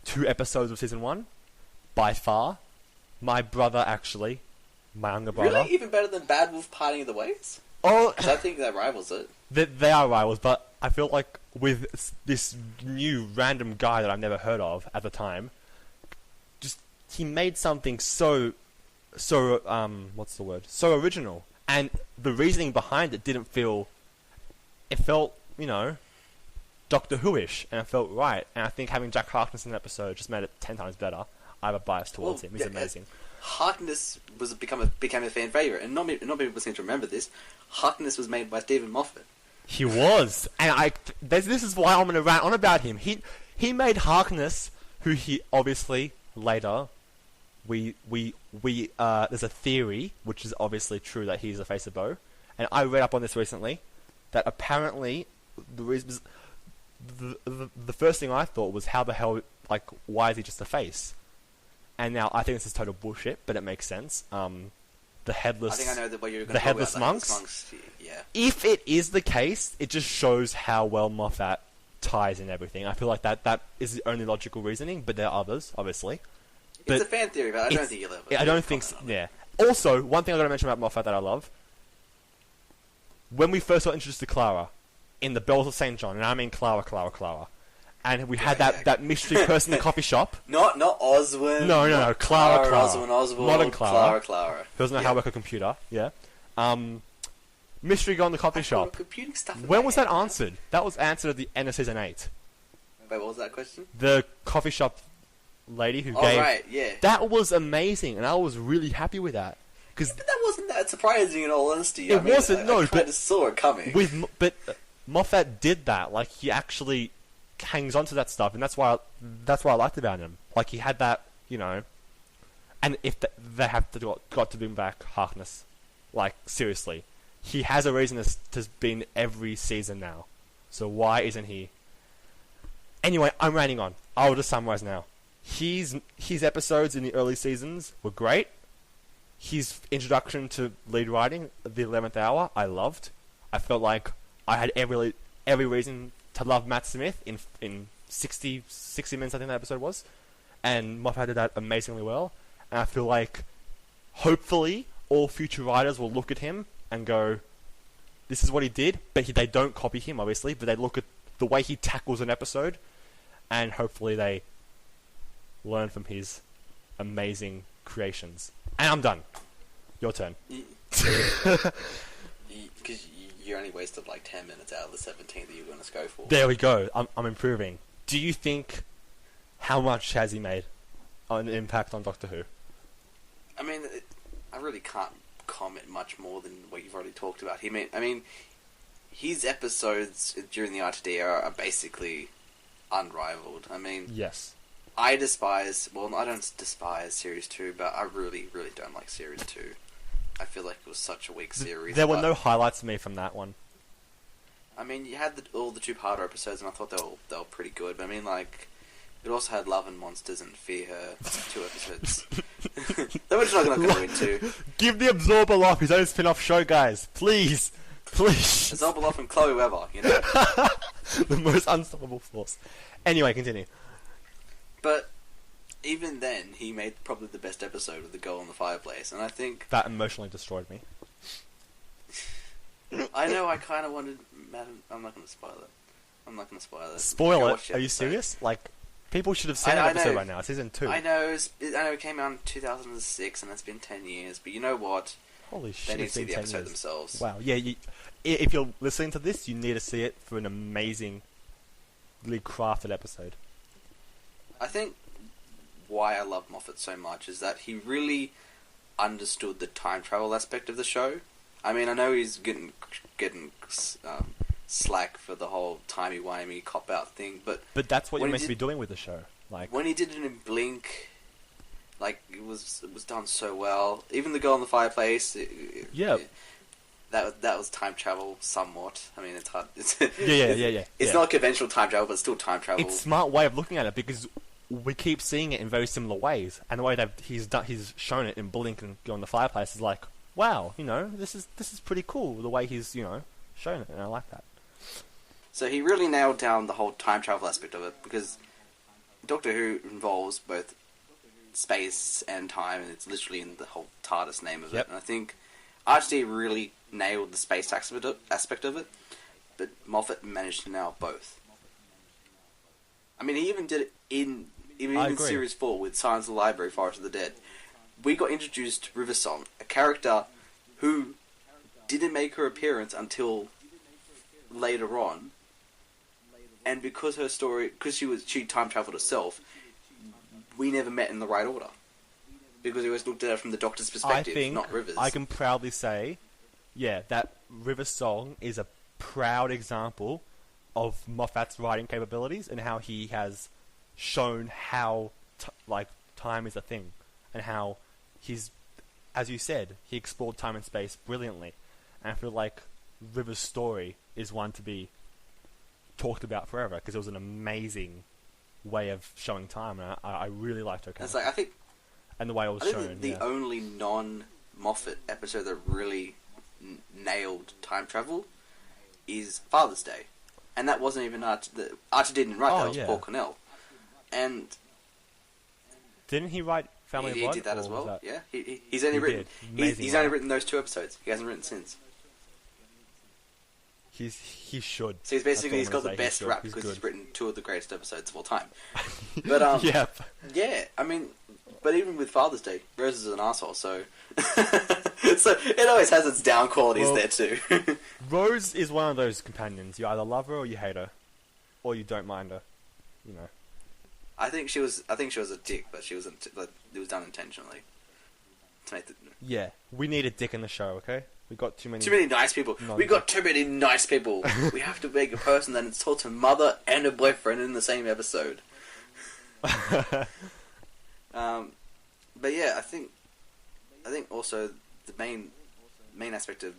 2 episodes of season 1, by far. My brother, actually... My younger brother. Really? Even better than Bad Wolf Parting of the Ways? Oh, because I think that rivals it. They are rivals, but I feel like with this new random guy that I've never heard of at the time, just he made something so what's the word? So original, and the reasoning behind it didn't feel. It felt, Doctor Who-ish, and it felt right. And I think having Jack Harkness in the episode just made it 10 times better. I have a bias towards him. He's amazing. Harkness became a fan favorite, and not many people seem to remember this. Harkness was made by Steven Moffat. He was, and this is why I'm going to rant on about him. He made Harkness, who he obviously later there's a theory which is obviously true that he's the face of Bo, and I read up on this recently that apparently the first thing I thought was how the hell, like, why is he just a face? And now I think this is total bullshit, but it makes sense. The headless. I think I know what you're going to the headless monks. Yeah. If it is the case, it just shows how well Moffat ties in everything. I feel like that is the only logical reasoning, but there are others, obviously. It's a fan theory, but I don't think you'll ever. I don't think so. Yeah. Also, one thing I got to mention about Moffat that I love. when we first got introduced to Clara in the Bells of St. John, and I mean Clara, and we had that mystery person in the coffee shop. Not Oswin. No, Clara. Oswald. Modern Clara. Clara. Who doesn't know how to work a computer, yeah. Mystery guy in the coffee shop. Computing stuff When was that answered? That was answered at the end of season 8. Wait, what was that question? The coffee shop lady who gave... Oh, right, yeah. That was amazing, and I was really happy with that. But that wasn't that surprising in all honesty. It wasn't, no, I kind of saw it coming. But Moffat did that. Like, he actually hangs on to that stuff, and that's why I liked about him. Like, he had that, you know... And if they have got to bring back Harkness, like, seriously, he has a reason to be in every season now. So why isn't he? Anyway, I'm ranting on. I'll just summarize now. His episodes in the early seasons were great. His introduction to lead writing, The 11th Hour, I loved. I felt like I had every reason to love Matt Smith in 60 minutes, I think that episode was. And Moffat did that amazingly well. And I feel like, hopefully, all future writers will look at him and go, this is what he did, but they don't copy him, obviously, but they look at the way he tackles an episode, and hopefully they learn from his amazing creations. And I'm done. Your turn. Because you only wasted like 10 minutes out of the 17 that you were going to go for. There we go. I'm improving. Do you think, how much has he made an impact on Doctor Who? I mean, I really can't comment much more than what you've already talked about. I mean, his episodes during the RTD are basically unrivaled. I mean, yes. I don't despise Series 2, but I really, really don't like Series 2. I feel like it was such a weak series. There were no highlights to me from that one. I mean, you had all the two-parter episodes, and I thought they were pretty good, but I mean, like, it also had Love and Monsters and Fear Her, 2 episodes. That we're just not going to go into. Give the Absorber off his own spin-off show, guys. Please. Absorber off and Chloe Weber, you know? The most unstoppable force. Anyway, continue. But even then, he made probably the best episode of The Girl in the Fireplace, and I think... That emotionally destroyed me. I know, I kind of wanted... I'm not going to spoil it. Spoil it? Are you serious? Like, people should have seen that episode by now. It's season 2. I know it came out in 2006, and it's been 10 years, but you know what? Holy shit, they need to see the episode themselves. Wow, yeah, if you're listening to this, you need to see it for an amazingly crafted episode. I think why I love Moffat so much is that he really understood the time travel aspect of the show. I mean, I know he's getting slack for the whole timey-wimey cop-out thing, but that's what you're meant to be doing with the show. Like, when he did it in Blink, like, it was done so well. Even The Girl in the Fireplace, that was time travel somewhat. I mean, it's hard. It's not conventional time travel, but it's still time travel. It's a smart way of looking at it because we keep seeing it in very similar ways, and the way that he's shown it in Blink and Girl in the Fireplace is like, wow, you know, this is pretty cool. The way he's, you know, shown it, and I like that. So he really nailed down the whole time travel aspect of it, because Doctor Who involves both space and time, and it's literally in the whole TARDIS name of it. And I think RTD really nailed the space aspect of it, but Moffat managed to nail both. I mean, he even did it in Series 4 with Silence of the Library, Forest of the Dead. We got introduced to River Song, a character who didn't make her appearance until later on, and because her story, because she time traveled herself, we never met in the right order, because we always looked at it from the Doctor's perspective, not River's. I can proudly say, that River Song is a proud example of Moffat's writing capabilities and how he has shown how time is a thing, and how he's, as you said, he explored time and space brilliantly. And I feel like River's story is one to be talked about forever, because it was an amazing way of showing time, and I really liked her character. I think, and the way it was shown. The only non-Moffat episode that really nailed time travel is Father's Day, and that wasn't even Archie didn't write that. It was Paul Cornell, and didn't he write Family of Blood? He did that as well. He's only written. He's only written those 2 episodes. He hasn't written since. He should. So he's got the best rap because he's written 2 of the greatest episodes of all time. But yeah, I mean, but even with Father's Day, Rose is an asshole, so so it always has its down qualities there too. Rose is one of those companions. You either love her or you hate her, or you don't mind her. You know. I think she was a dick, but it was done intentionally. To make Yeah, we need a dick in the show, okay? We got too many nice people. We got too many nice people. We have to make a person that insults her mother and her boyfriend in the same episode. But yeah, I think also the main aspect of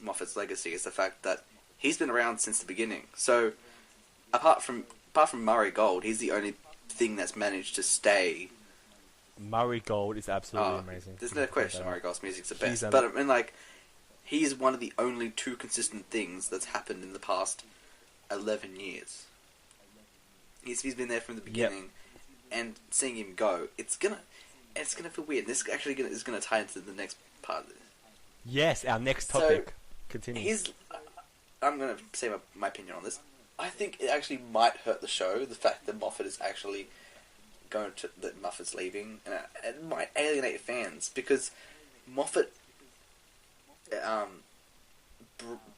Moffat's legacy is the fact that he's been around since the beginning. So apart from Murray Gold, he's the only thing that's managed to stay. Murray Gold is absolutely amazing. There's no question Murray Gold's music's the best. But I mean, like, he's one of the only 2 consistent things that's happened in the past 11 years. He's been there from the beginning, and seeing him go, it's gonna feel weird. This actually is gonna tie into the next part of this. Yes, our next topic continues. I'm gonna say my opinion on this. I think it actually might hurt the show, the fact that Moffat is actually that Moffat's leaving, and it might alienate fans, because Moffat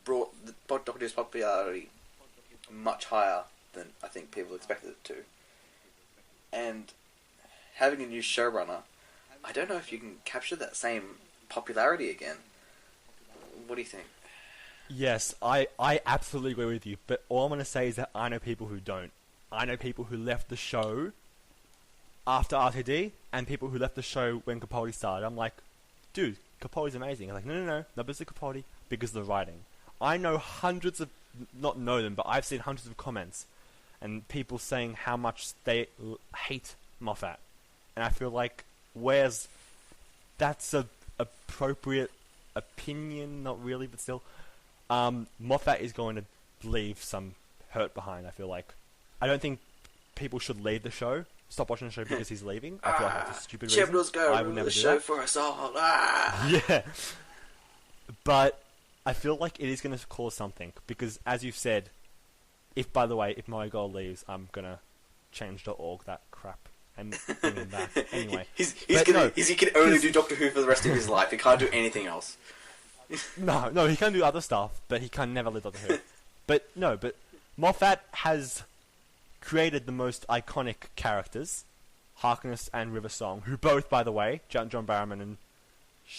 brought Doctor Who's popularity much higher than I think people expected it to. And having a new showrunner, I don't know if you can capture that same popularity again. What do you think? Yes, I absolutely agree with you, but all I'm going to say is that I know people who don't. I know people who left the show after RTD, and people who left the show when Capaldi started. I'm like, dude, Capaldi's amazing. I'm like, no, not because of Capaldi, because of the writing. I know hundreds of, not know them, but I've seen hundreds of comments, and people saying how much they hate Moffat. And I feel like, where's, that's a appropriate opinion, not really, but still. Moffat is going to leave some hurt behind, I feel like. I don't think people should leave the show, stop watching the show because he's leaving. I feel like that's a stupid reason. Chibnall's going I would never the do show that. for us all. Yeah. But I feel like it is going to cause something, because as you've said, if Murray Gold leaves, I'm going to change.org that crap and bring him back. Anyway. He can only do Doctor Who for the rest of his life. He can't do anything else. No, he can do other stuff, but he can never leave Doctor Who. But Moffat has created the most iconic characters, Harkness and River Song, who both, by the way, John Barrowman and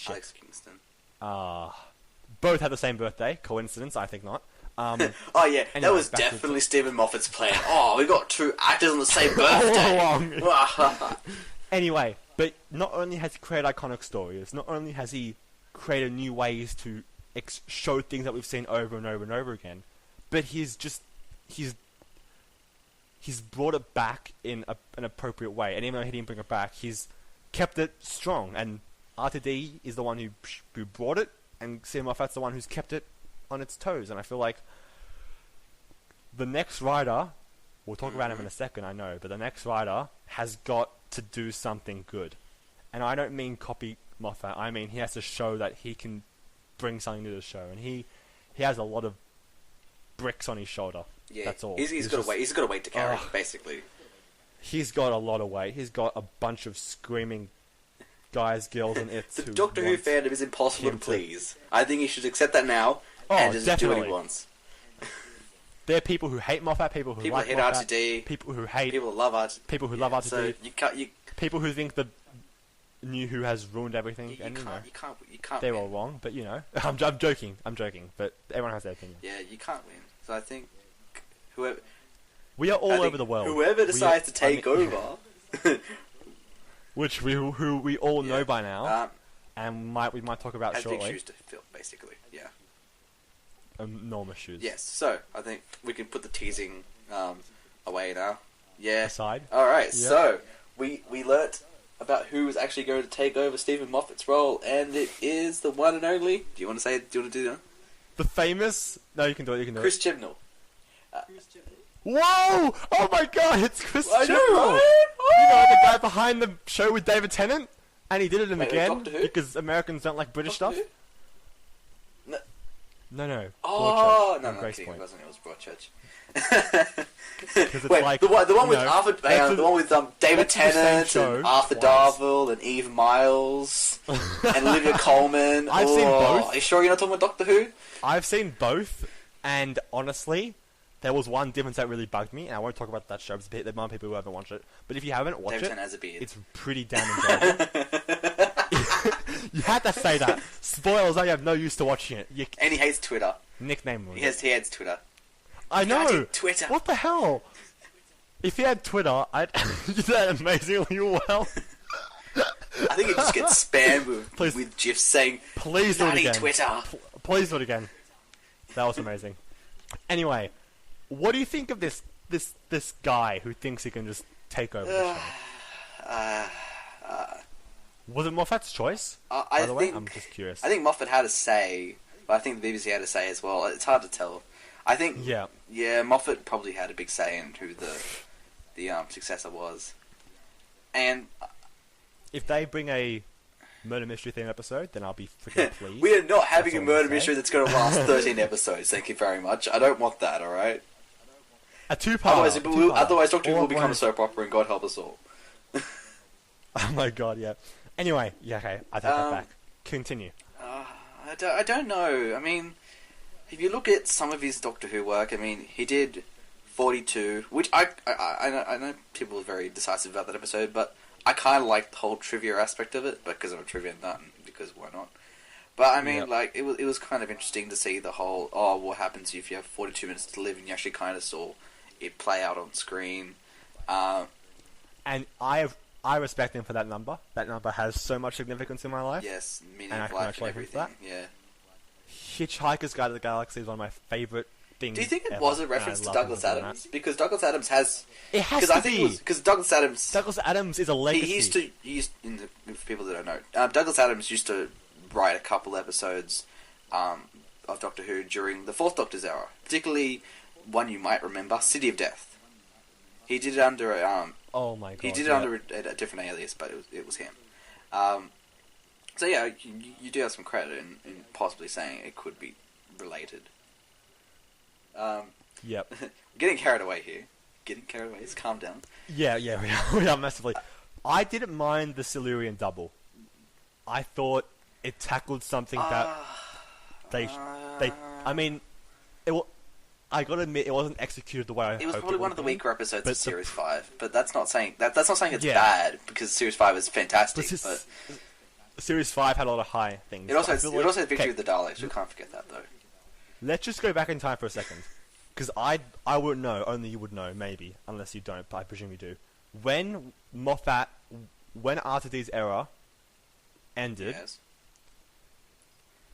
Alex Kingston, both had the same birthday. Coincidence? I think not. Oh yeah, anyway, that was definitely Steven Moffat's plan. Oh, we got 2 actors on the same birthday. Anyway, but not only has he created iconic stories, not only has he created new ways to show things that we've seen over and over and over again, but he's brought it back in an appropriate way. And even though he didn't bring it back, he's kept it strong. And RTD is the one who brought it, and Steven Moffat's the one who's kept it on its toes. And I feel like the next writer, we'll talk about him in a second, I know, but the next writer has got to do something good. And I don't mean copy Moffat. I mean he has to show that he can bring something to the show. And he has a lot of bricks on his shoulder. Yeah, that's all. He's got a weight to carry, basically. He's got a lot of weight. He's got a bunch of screaming guys, girls, and it's the Doctor Who fandom is impossible to please. I think he should accept that now and just definitely do what he wants. There are people who hate Moffat, people who like hate Moffat, RTD, people who hate, people who love RTD, people who love RTD. So people who think the New Who has ruined everything, you can't. They're all wrong, but I'm joking, but everyone has their opinion. Yeah, you can't win. So I think we are all over the world. Whoever decides to take over, which who we all know by now, and we might talk about shortly. Has big shoes to fill, basically. Yeah. Enormous shoes. Yes. So I think we can put the teasing away now. Yeah. Aside. All right. Yeah. So we learnt about who is actually going to take over Steven Moffat's role, and it is the one and only. Do you want to say it? Do you want to do that? The famous. No, you can do it. Chris Chibnall. Whoa! Oh my God! It's Chris Chibnall. Right? You know, the guy behind the show with David Tennant, and he did it again because Americans don't like British stuff. No. Oh, Broadchurch, no, on Grace kidding, Point. it wasn't. It was Broadchurch. It's Wait, like, the one with you know, Arthur, the one with David that's the same Tennant show and Arthur twice. Darvill and Eve Miles and Olivia Colman. I've seen both. Are you sure you're not talking about Doctor Who? I've seen both, and honestly, there was one difference that really bugged me, and I won't talk about that show because there might be people who haven't watched it. But if you haven't watched David it, Tennant has a beard. it's pretty damn enjoyable. You had to say that. Spoilers, I have no use to watching it. And he hates Twitter. Nickname He hates Twitter. I know. I hate Twitter. What the hell? If he had Twitter, I'd do that amazingly well. I think it just gets spammed with GIFs saying, Please do it "Bloody again. Twitter." Please do it again. That was amazing. Anyway, what do you think of this guy who thinks he can just take over the show? Was it Moffat's choice? By the way, I'm just curious. I think Moffat had a say, but I think the BBC had a say as well. It's hard to tell. I think, yeah, Moffat probably had a big say in who the successor was. And if they bring a murder mystery themed episode, then I'll be freaking pleased. We are not having That's a all I'm murder gonna mystery say. that's going to last 13 episodes. Thank you very much. I don't want that. All right. A two-part. Otherwise, Doctor Who will become a soap opera, and God help us all. Oh my god, yeah. Anyway, yeah, okay, I take that back. Continue. I don't know. I mean, if you look at some of his Doctor Who work, I mean, he did 42, which I know people are very decisive about that episode, but I kind of like the whole trivia aspect of it, because I'm a trivia nut, and because why not? But I mean, like, it was kind of interesting to see the whole, what happens if you have 42 minutes to live, and you actually kind of saw it play out on screen. And I respect him for that number. That number has so much significance in my life. Yes, meaning and of I life and congratulate him for everything. that. Yeah. Hitchhiker's Guide to the Galaxy is one of my favourite things. Do you think it ever, was a and reference I to love Douglas him for Adams? that. Because Douglas Adams has... It has to be. Because Douglas Adams... Douglas Adams is a legacy. He used to, for people that don't know, Douglas Adams used to write a couple episodes of Doctor Who during the Fourth Doctor's era. Particularly one you might remember, City of Death. He did it under a... oh my god. He did it under a different alias, but it was him. So yeah, you do have some credit in possibly saying it could be related. Yep. Getting carried away here. Let's calm down. Yeah, we are massively. I didn't mind the Silurian double. I thought it tackled something that I mean, I gotta admit, it wasn't executed the way I hoped it would. It was probably one of the weaker episodes but of Series 5, but that's not saying it's bad, because Series 5 is fantastic, but Series 5 had a lot of high things. it also had Victory of the Daleks, we can't forget that, though. Let's just go back in time for a second. Because I wouldn't know, only you would know, maybe, unless you don't, but I presume you do. When RTD's era ended... Yes.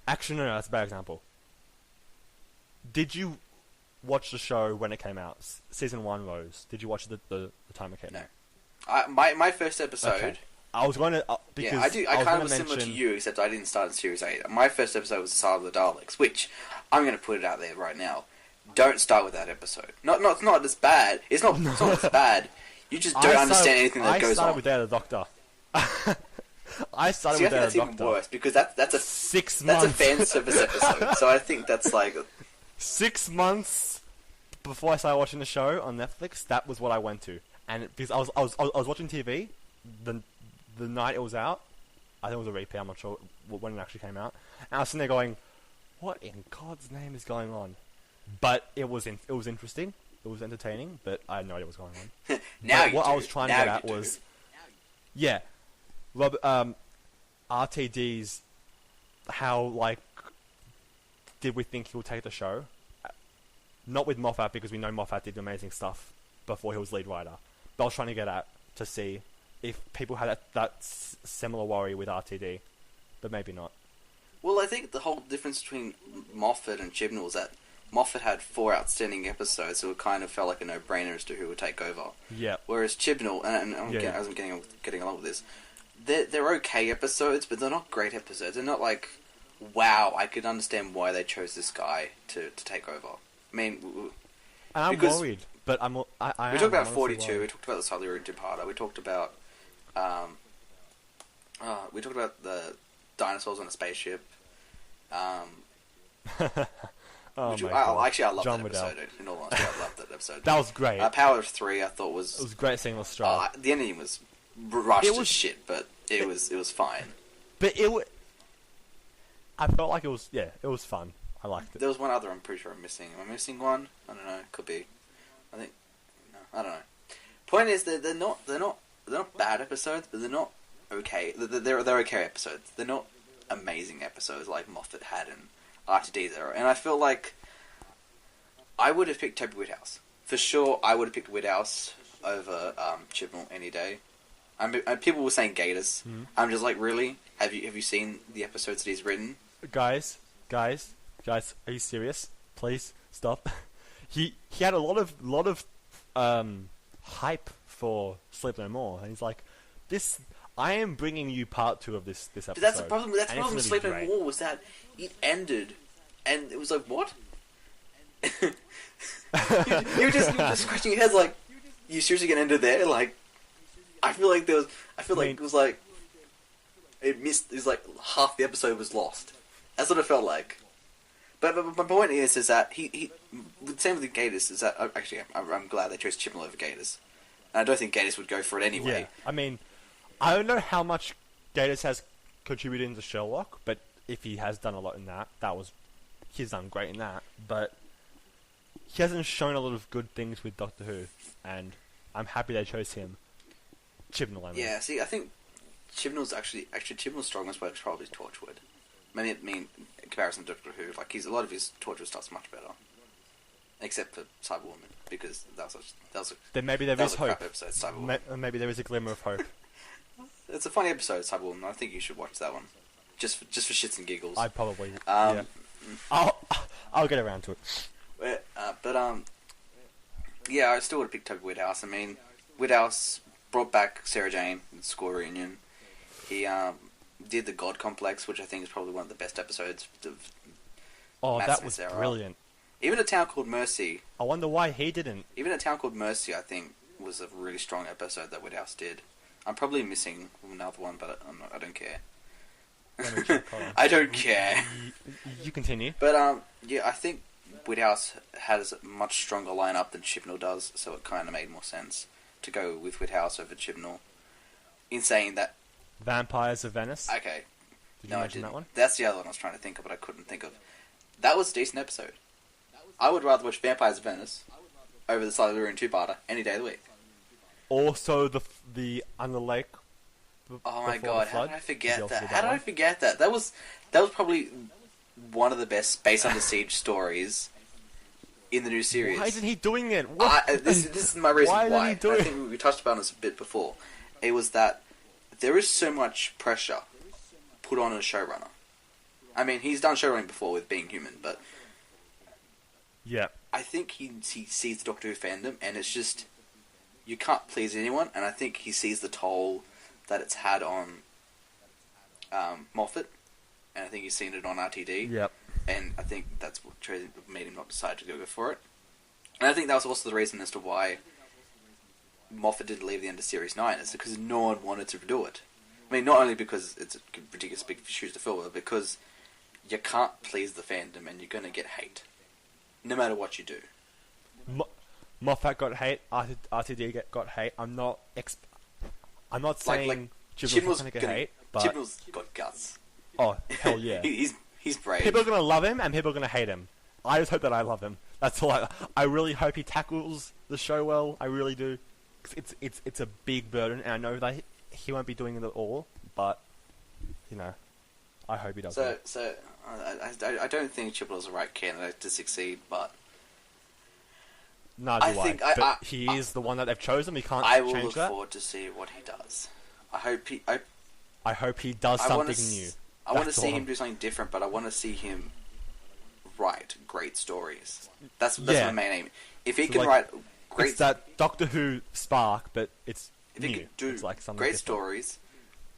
Actually, no, that's a bad example. Did you watch the show when it came out? Season 1 Rose. Did you watch the time it came out? No. My first episode... Okay. I was going to... because I kind of was similar to you, except I didn't start in Series 8. My first episode was The Saga of the Daleks, which, I'm going to put it out there right now. Don't start with that episode. It's not as bad. It's not as bad. You just don't understand anything that goes on. I started with Day of the Doctor. I started with Day of the Doctor. That's even worse, because that's a 6 months. That's a fan service episode. So I think that's like 6 months before I started watching the show on Netflix. That was what I went to, and because I was watching TV the night it was out. I think it was a repeat. I'm not sure when it actually came out. And I was sitting there going, "What in God's name is going on?" But it was interesting. It was entertaining, but I had no idea what was going on. What I was trying to get at was, RTD's. How did we think he would take the show? Not with Moffat, because we know Moffat did amazing stuff before he was lead writer. But I was trying to get at to see if people had that similar worry with RTD, but maybe not. Well, I think the whole difference between Moffat and Chibnall was that Moffat had 4 outstanding episodes, so it kind of felt like a no-brainer as to who would take over. Yeah. Whereas Chibnall, and I wasn't getting along with this, they're okay episodes, but they're not great episodes. They're not like, wow, I could understand why they chose this guy to take over. I mean, and I'm worried, but we talked about 42. We talked about the Silurian two-parter. We talked about the dinosaurs on a spaceship. Oh Which, my God. actually, I love John that Waddell. episode. In all honesty, I loved that episode. That was great. Power of Three, I thought It was... was great seeing Australia. the ending was rushed It was- as shit, but it was fine. But I felt like it was fun. I liked it. There was one other I'm pretty sure I'm missing. Am I missing one? I don't know. Could be. I think... No, I don't know. Point is, they're not bad episodes, but they're not okay. They're okay episodes. They're not amazing episodes like Moffat had in RTD's era. And I feel like I would have picked Toby Whithouse. For sure, I would have picked Whithouse over Chibnall any day. People were saying Gators. Mm-hmm. I'm just like, really? Have you seen the episodes that he's written? Guys, are you serious? Please stop. He had a lot of hype for Sleep No More, and he's like, "This, I am bringing you part 2 of this episode." But that's the problem. That's the And problem with it's Sleep gonna No be More was that it ended, and it was like, what? you were just scratching your head like, you seriously gonna end it there? Like, I feel like it was like it missed. It was like half the episode was lost. That's what it felt like. But my point is that he the same with the Gators is that actually I'm glad they chose Chibnall over Gators, and I don't think Gators would go for it anyway. Yeah, I mean, I don't know how much Gators has contributed into Sherlock, but if he has done a lot in that, he's done great in that. But he hasn't shown a lot of good things with Doctor Who, and I'm happy they chose him. Chibnall, I mean. Yeah, see, I think Chibnall's Chibnall's strongest work is probably Torchwood. I mean, in comparison to Doctor Who, like a lot of his Torchwood stuff's much better, except for Cyberwoman, because that was a Then maybe there is hope. crap episode, Cyberwoman. Maybe there is a glimmer of hope. It's a funny episode, Cyberwoman. I think you should watch that one, just for shits and giggles. I'd probably. Yeah. I'll get around to it. Yeah, I still would have picked Toby Whithouse. I mean, Whithouse brought back Sarah Jane in the school reunion. He did the God Complex, which I think is probably one of the best episodes of That was era. brilliant. Even A Town Called Mercy. I wonder why he didn't. Even A Town Called Mercy, I think, was a really strong episode that Whithouse did. I'm probably missing another one, but I don't care. Let me check, hold on. I don't care. You continue. But yeah, I think Whithouse has a much stronger lineup than Chibnall does, so it kind of made more sense to go with Whithouse over Chibnall. In saying that, Vampires of Venice. okay, Did you mention that one? That's the other one I was trying to think of, but I couldn't think of. That was a decent episode. I would rather watch Vampires of Venice over the Silurian two-parter any day of the week. Also, the Under Lake. Oh my Before god, the how Flood. did I forget Did you that? also do How did I one? forget that? That was probably one of the best Space Under Siege stories in the new series. Why isn't he doing it? What? This is my reason Why why. isn't he doing I think we touched upon this a bit before. It was that there is so much pressure put on a showrunner. I mean, he's done showrunning before with Being Human, but Yeah. I think he sees the Doctor Who fandom, and it's just you can't please anyone. And I think he sees the toll that it's had on Moffat, and I think he's seen it on RTD. Yep. And I think that's what made him not decide to go for it. And I think that was also the reason as to why Moffat didn't leave the end of Series 9, is because no one wanted to do it. I mean, not only because it's a ridiculous big shoes to fill, but because you can't please the fandom and you're going to get hate. No matter what you do. Moffat got hate. RTD got hate. I'm not saying Chibnall's not going to get hate, but Chibnall's got guts. Oh, hell yeah. He's brave. People are going to love him and people are going to hate him. I just hope that I love him. That's all. I really hope he tackles the show well. I really do. It's a big burden, and I know that he won't be doing it at all. But you know, I hope he does. So I don't think Chibnall's the right candidate to succeed, but neither do I. think But he is the one that they've chosen. We can't I will change look that. forward to see what he does. I hope he does something new. I want to That's see all. him do something different, but I want to see him write great stories. That's Yeah. my main aim. If he So, can like, write great, It's that Doctor Who spark, but it's if he new. can do It's like something great different. stories,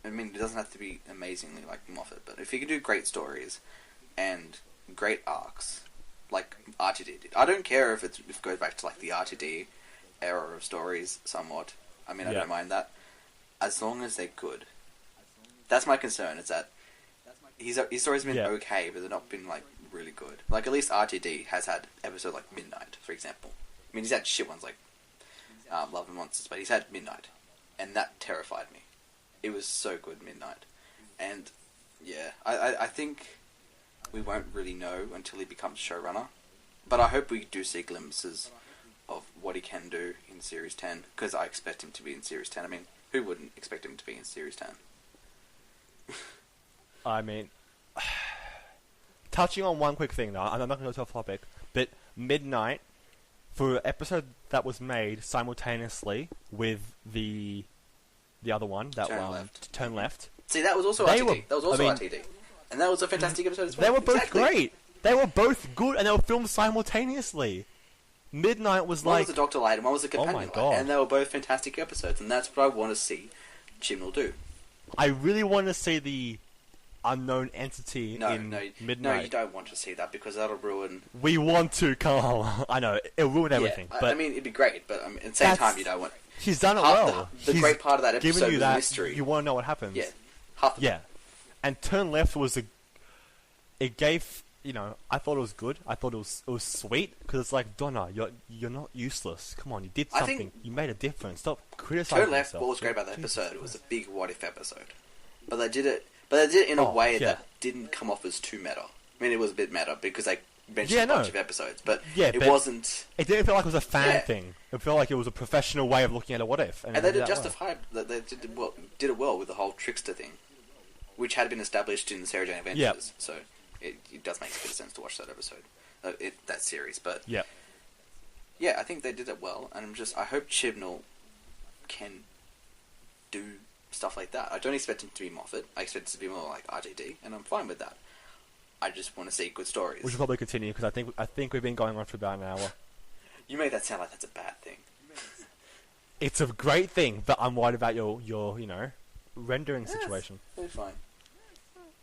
I mean, it doesn't have to be amazingly like Moffat, but if he can do great stories and great arcs, like RTD did, I don't care if it goes back to like the RTD era of stories somewhat. I mean, I Yeah. don't mind that, as long as they're good. That's my concern. Is that his stories have been Yeah. okay, but they've not been like really good. Like, at least RTD has had episode like Midnight, for example. I mean, he's had shit ones like Love and Monsters, but he's had Midnight, and that terrified me. It was so good, Midnight. And, yeah, I think we won't really know until he becomes showrunner. But I hope we do see glimpses of what he can do in Series 10, because I expect him to be in Series 10. I mean, who wouldn't expect him to be in Series 10? I mean, touching on one quick thing, though, I'm not going to go off topic, but Midnight, for an episode that was made simultaneously with the other one, that Turn Left. See, that was also RTD. RTD. And that was a fantastic episode as well. They were both great. They were both good, and they were filmed simultaneously. Midnight was one like... was a Doctor Light and one was a Companion my God. Light. And they were both fantastic episodes, and that's what I want to see Chibnall do. I really want to see the unknown entity in Midnight. No, you don't want to see that, because that'll ruin... We want to, Carl. I know, it'll ruin everything. Yeah, but I mean, it'd be great, but at the same time, you don't want... He's done it well. The great part of that episode was that mystery. You want to know what happens. Yeah. And Turn Left was it gave... I thought it was good. I thought it was sweet, because it's like, Donna, you're not useless. Come on, you did something. You made a difference. Stop criticizing Turn Left. yourself. What was great about that episode? It was a big what if episode, but they did it in a way that didn't come off as too meta. I mean, it was a bit meta because they mentioned a bunch of episodes, but it wasn't. It didn't feel like it was a fan thing. It felt like it was a professional way of looking at a what if, and they did justify that they did it well with the whole trickster thing, which had been established in the Sarah Jane Adventures. Yep. So. It does make a bit of sense to watch that episode, that series. But yeah, I think they did it well, and I hope Chibnall can do stuff like that. I don't expect him to be Moffat. I expect it to be more like RTD, and I'm fine with that. I just want to see good stories. We should probably continue, because I think we've been going on for about an hour. You made that sound like that's a bad thing. It's a great thing, but I'm worried about your rendering situation. It's fine.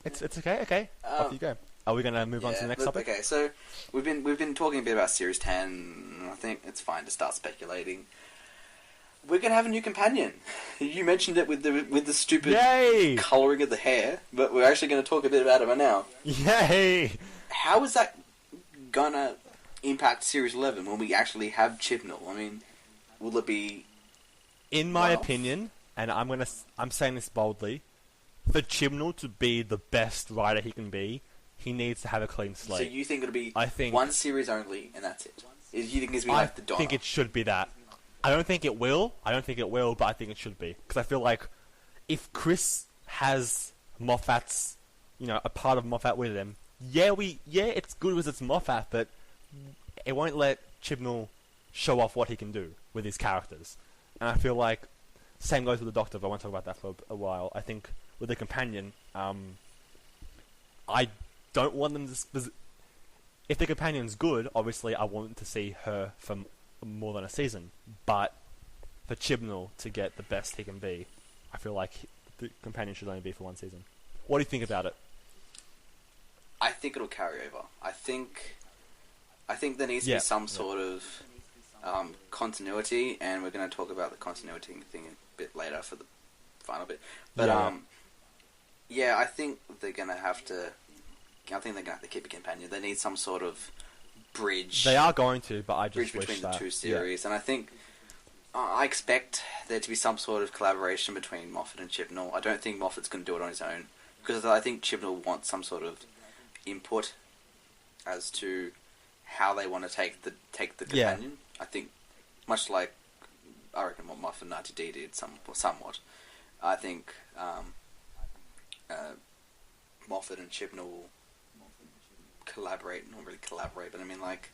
It's okay. Okay, off you go. Are we going to move on to the next topic? Okay, so we've been talking a bit about Series 10. I think it's fine to start speculating. We're going to have a new companion. You mentioned it with the stupid colouring of the hair, but we're actually going to talk a bit about it right now. Yay! How is that going to impact Series 11 when we actually have Chibnall? I mean, will it be... In my opinion, and I'm saying this boldly, for Chibnall to be the best writer he can be, he needs to have a clean slate. So you think it'll be one series only, and that's it? You think it's going to be like the Donna? I think it should be that. I don't think it will, but I think it should be. Because I feel like if Chris has Moffat's, a part of Moffat with him, it's good because it's Moffat, but it won't let Chibnall show off what he can do with his characters. And I feel like, same goes with the Doctor, but I won't talk about that for a while. I think with the companion, I don't want them to... If the companion's good, obviously I want to see her for more than a season. But for Chibnall to get the best he can be, I feel like the companion should only be for one season. What do you think about it? I think it'll carry over. I think there needs to be some sort of continuity, and we're going to talk about the continuity thing a bit later for the final bit. But I think they're going to have to. I think they're going to have to keep a companion. They need some sort of bridge. They are going to, but I just bridge between wish the two series, and I think I expect there to be some sort of collaboration between Moffat and Chibnall. I don't think Moffat's going to do it on his own, because I think Chibnall wants some sort of input as to how they want to take the companion. I think much like I reckon what Moffat and RTD did somewhat. I think Moffat and Chibnall not really collaborate, but I mean, like,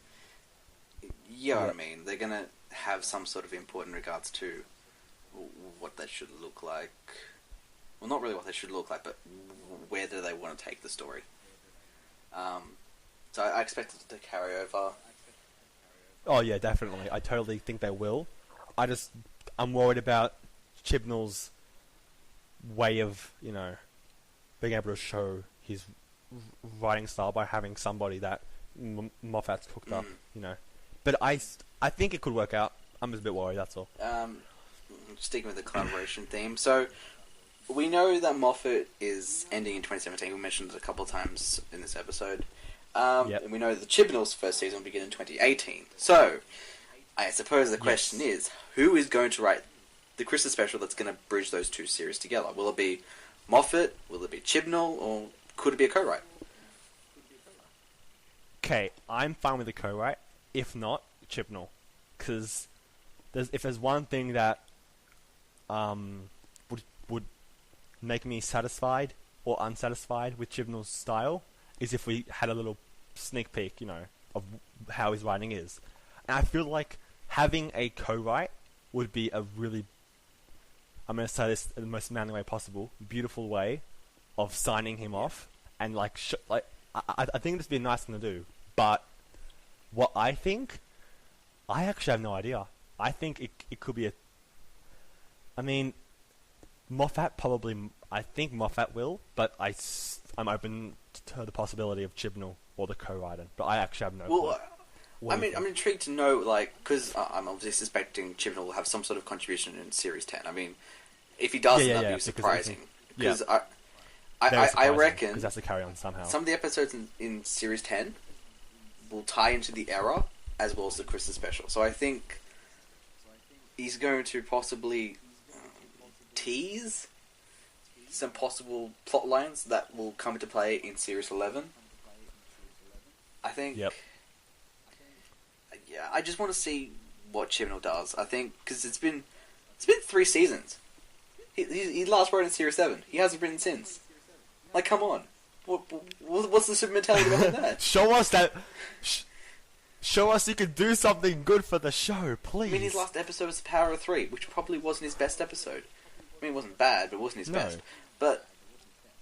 you know what I mean? They're going to have some sort of input in regards to what they should look like. Well, not really what they should look like, but where do they want to take the story? So I expect it to carry over. Oh yeah, definitely. I totally think they will. I'm worried about Chibnall's way of, being able to show his writing style by having somebody that Moffat's cooked up, But I think it could work out. I'm just a bit worried, that's all. Sticking with the collaboration theme. So, we know that Moffat is ending in 2017. We mentioned it a couple of times in this episode. And we know that the Chibnall's first season will begin in 2018. So, I suppose the question is, who is going to write the Christmas special that's going to bridge those two series together? Will it be Moffat? Will it be Chibnall? Or could it be a co-write? Okay, I'm fine with the co-write. If not, Chibnall. Because if there's one thing that would make me satisfied or unsatisfied with Chibnall's style, is if we had a little sneak peek, of how his writing is. And I feel like having a co-write would be a really, I'm going to say this in the most manly way possible, beautiful way of signing him off. And I think this would be a nice thing to do. But what I think, I actually have no idea. I think it could be Moffat probably, I think Moffat will, but I'm open to the possibility of Chibnall or the co-writer. But I actually have no clue. I'm intrigued to know, because I'm obviously suspecting Chibnall will have some sort of contribution in Series 10. If he does, that'd be surprising. Because I reckon... Because that's to carry on somehow. Some of the episodes in Series 10 will tie into the era as well as the Christmas special. So I think he's going to possibly tease some possible plot lines that will come into play in Series 11. I think... Yep. Yeah, I just want to see what Chibnall does. I think, because it's been 3 seasons. He last wrote in Series 7. He hasn't written since. Come on. What's the sentimentality behind that? Show us that... Show us you can do something good for the show, please. His last episode was The Power of 3, which probably wasn't his best episode. It wasn't bad, but it wasn't his best. But...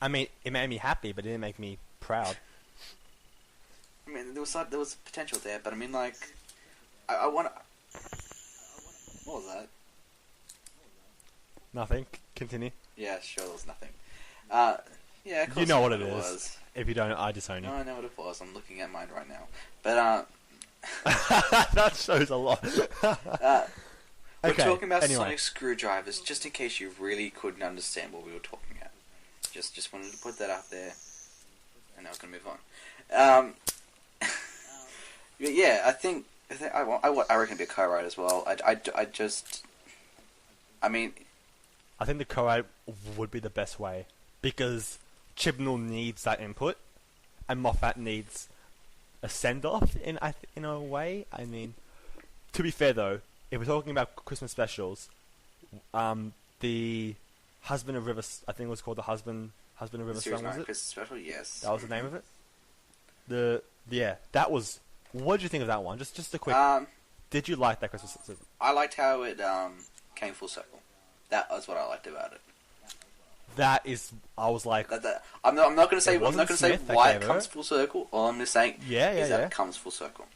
it made me happy, but it didn't make me proud. There was potential there, but I want to... What was that? Nothing. Continue. Yeah, sure, there was nothing. Yeah, of course you know what it was. is. If you don't, I disown you. No, I know what it was. I'm looking at mine right now. But, that shows a lot. We're talking about sonic screwdrivers, just in case you really couldn't understand what we were talking about. Just wanted to put that out there, and now we're going to move on. Yeah, I think I reckon it'd be a co-write as well. I think the co-write would be the best way, because Chibnall needs that input, and Moffat needs a send-off in a way. To be fair though, if we're talking about Christmas specials, the Husband of River, I think it was called the Husband of River Song, was it? Christmas special, yes. That was the name of it. That was. What did you think of that one? Just a quick. Did you like that Christmas season? I liked how it came full circle. That was what I liked about it. That is, I was like, I'm not going to say why it comes full circle. All I'm just saying is that it comes full circle,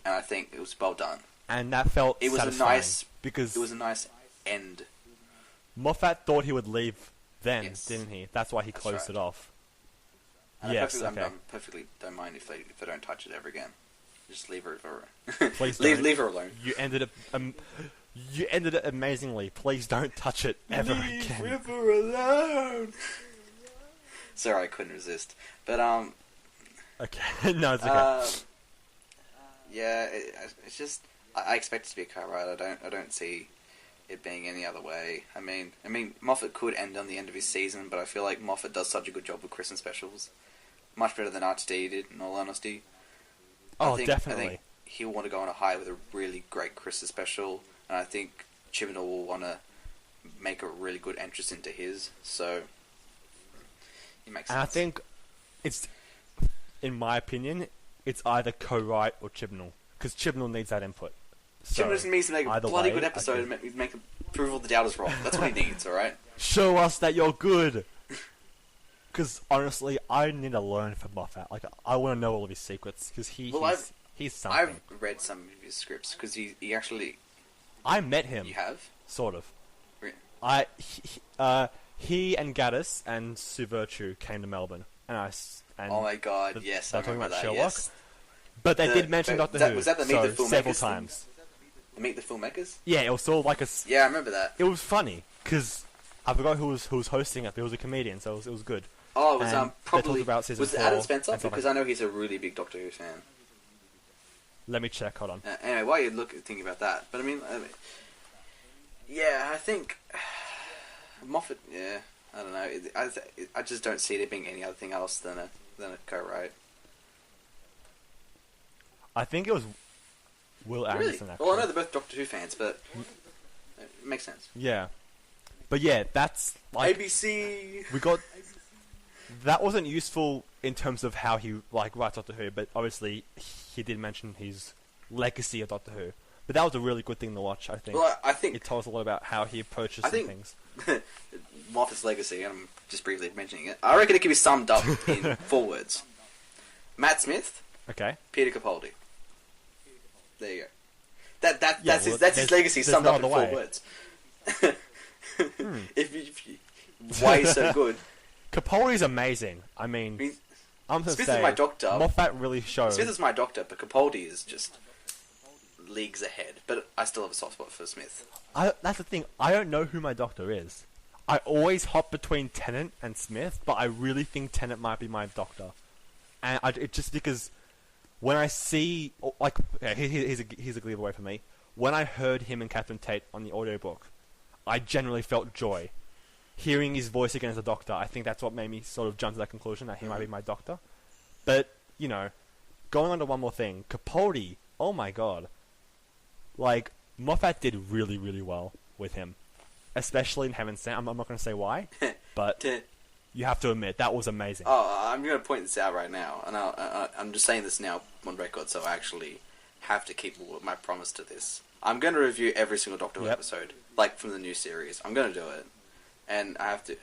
and I think it was well done. And that felt satisfying because it was a nice end. Moffat thought he would leave then, didn't he? That's why he closed it off. And I perfectly don't mind if they don't touch it ever again. Just leave her Please leave her alone. You ended it amazingly. Please don't touch it ever again. Leave her alone. Sorry, I couldn't resist. But okay, no, it's okay. Yeah, it's just I expect it to be a co-write. I don't see it being any other way. I mean, Moffat could end on the end of his season, but I feel like Moffat does such a good job with Christmas specials, much better than RTD did. In all honesty. Definitely. I think he'll want to go on a high with a really great Christmas special, and I think Chibnall will want to make a really good entrance into his. So it makes sense. And I think it's, in my opinion, it's either co-write or Chibnall, because Chibnall needs that input. So Chibnall needs to make a bloody good episode and make prove all the doubters wrong. That's what he needs. All right. Show us that you're good. Because honestly, I need to learn from Moffat. I want to know all of his secrets because he's something. I've read some of his scripts because he actually. I met him. You have? Sort of. Really? He and Gaddis and Sue Virtue came to Melbourne, and oh my god! Yes, they're talking about Sherlock. Yes. But they did mention Doctor Who. Was that the Meet the Filmmakers several times? The Meet the Filmmakers? Yeah, it was sort of like a. Yeah, I remember that. It was funny because I forgot who was hosting it. But it was a comedian, so it was good. Oh, it was And probably they talked about season was it 4 Adam Spencer? and stuff Because like I know he's a really big Doctor Who fan. Let me check. Hold on. Anyway, while you're thinking about that, but I mean, yeah, I think Moffat. Yeah, I don't know. I just don't see it being any other thing else than a co-write. I think it was Will Really? Anderson. Actually. Well, I know they're both Doctor Who fans, but it makes sense. Yeah, but yeah, that's like ABC. we got. That wasn't useful in terms of how he like writes Doctor Who, but obviously he did mention his legacy of Doctor Who. But that was a really good thing to watch. I think. Well, I think it tells a lot about how he approaches things. Moffat's legacy, and I'm just briefly mentioning it. I reckon it can be summed up in 4 words: Matt Smith, Okay. Peter Capaldi. There you go. That's well, his legacy summed no up in other 4 way. words. Why he's so good? Capaldi's amazing. I mean, I'm gonna Smith say is my doctor. Moffat really showed. Smith is my doctor, but Capaldi is just leagues ahead. But I still have a soft spot for Smith. That's the thing. I don't know who my doctor is. I always hop between Tennant and Smith, but I really think Tennant might be my doctor. And it's just because when I see, like, here's a giveaway for me. When I heard him and Catherine Tate on the audiobook, I generally felt joy. Hearing his voice again as a doctor, I think that's what made me sort of jump to that conclusion that he might be my doctor. But, you know, going on to one more thing, Capaldi, oh my god. Like, Moffat did really, really well with him. Especially in Heaven Sent. I'm not going to say why, but you have to admit, that was amazing. Oh, I'm going to point this out right now, and I'm just saying this now on record, so I actually have to keep my promise to this. I'm going to review every single Doctor Who episode, like from the new series. I'm going to do it, and I have to.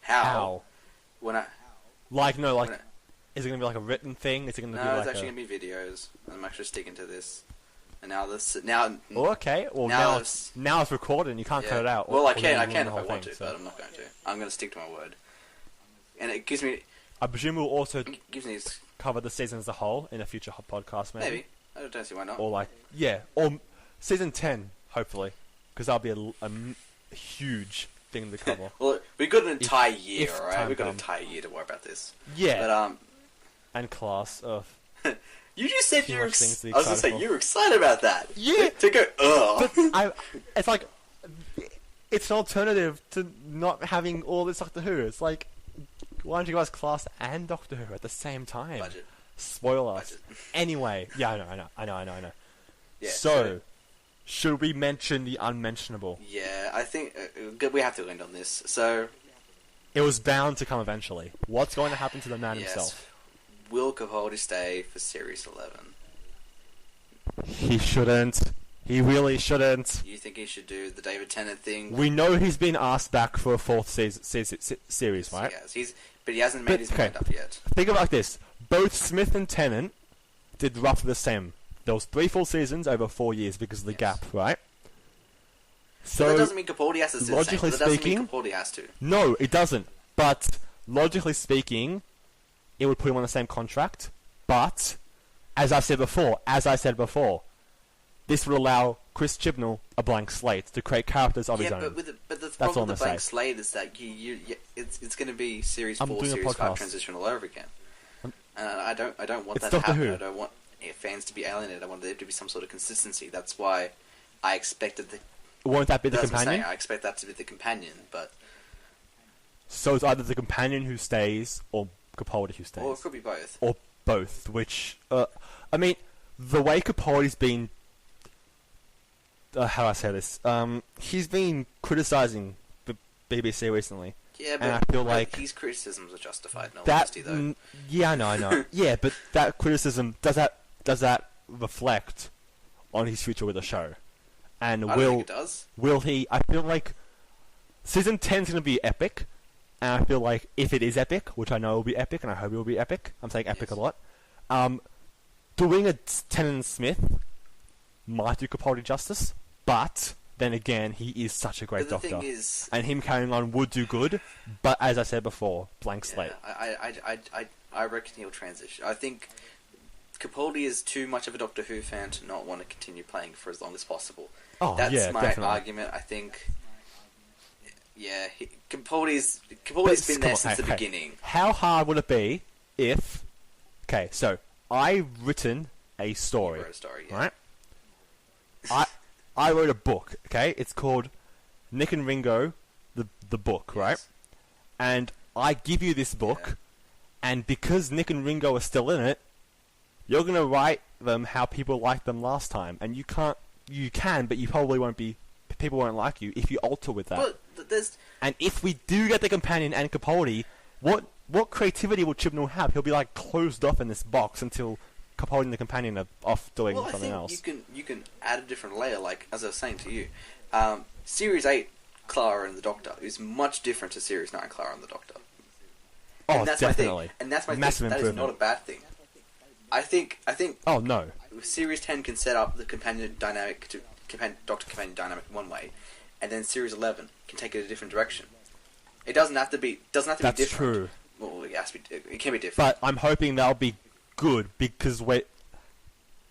How? When I like no like, when is it going to be like a written thing? Is it going to be no, like it's actually going to be videos. I'm actually sticking to this. And now. Oh, okay. Well, now it's recorded and you can't cut it out. Well, I can ruin if the I whole want thing, to, but I'm not going to. I'm going to stick to my word. And it gives me. I presume we'll also gives me this, cover the season as a whole in a future podcast, maybe. Maybe. I don't see why not. Or like, yeah, or season 10, hopefully, because that'll be a huge thing to cover. Well, we've got an entire year, if alright? We've got an comes. entire year to worry about this. Yeah. But and class of. You just said Too you were. much things to be I was gonna excited say for. you were excited about that. Yeah. To go. Ugh. But it's like, it's an alternative to not having all this Doctor Who. It's like, why don't you guys class and Doctor Who at the same time? Budget. Spoil us. Budget. Anyway, yeah, I know. Yeah, so, should we mention the unmentionable? Yeah, I think we have to end on this. So. It was bound to come eventually. What's going to happen to the man himself? Will Capaldi stay for Series 11? He shouldn't. He really shouldn't. You think he should do the David Tennant thing? We know he's been asked back for a 4th series, right? Yes, but he hasn't made his mind up yet. Think of it like this. Both Smith and Tennant did roughly the same. There was 3 full seasons over 4 years because of the gap, right? So that doesn't mean Capaldi has to do the same. Logically That doesn't mean speaking, Capaldi has to. No, it doesn't. But logically speaking, it would put him on the same contract. But as I said before, this would allow Chris Chibnall a blank slate to create characters of his own. But the problem with the blank slate is that it's going to be Series 4, Series 5 transition all over again. I don't want that to happen. I don't want fans to be alienated. I want there to be some sort of consistency. That's why I expected the. Won't that be the companion? I expect that to be the companion, but. So it's either the companion who stays or Capaldi who stays. Or it could be both. Or both, which I mean, the way Capaldi's been. How do I say this? He's been criticising the BBC recently. Yeah, but and I feel like his criticisms are justified. No honesty, though. Yeah, I know. Yeah, but that criticism does that reflect on his future with the show? And I don't think it does. Will he? I feel like season 10 is going to be epic, and I feel like if it is epic, which I know will be epic, and I hope it will be epic. I'm saying epic a lot. Doing a Tennant Smith might do Capaldi justice, but then again, he is such a great doctor, and him carrying on would do good. But as I said before, blank slate. I reckon he'll transition. I think Capaldi is too much of a Doctor Who fan to not want to continue playing for as long as possible. Oh, That's yeah, my definitely. argument. I think Yeah, Capaldi's been there since the beginning. How hard would it be if... Okay, so, I've written a story. You wrote a story, yeah. Right? I wrote a book, okay? It's called Nick and Ringo, the book, right? Yes. And I give you this book, and because Nick and Ringo are still in it, you're going to write them how people liked them last time. And you can, but you probably won't be... People won't like you if you alter with that. But there's... And if we do get the companion and Capaldi, what creativity will Chibnall have? He'll be like closed off in this box until Capaldi and the companion are off doing something else. You can add a different layer, like as I was saying to you. Series 8 Clara and the Doctor is much different to Series 9 Clara and the Doctor. Oh, and that's definitely. My thing. And that's my massive thing. That is not a bad thing. I think. Oh no. Series 10 can set up the companion dynamic to Doctor companion dynamic one way, and then Series 11 can take it a different direction. It doesn't have to be. That's be different. True. Well, it can be different. But I'm hoping that'll be good because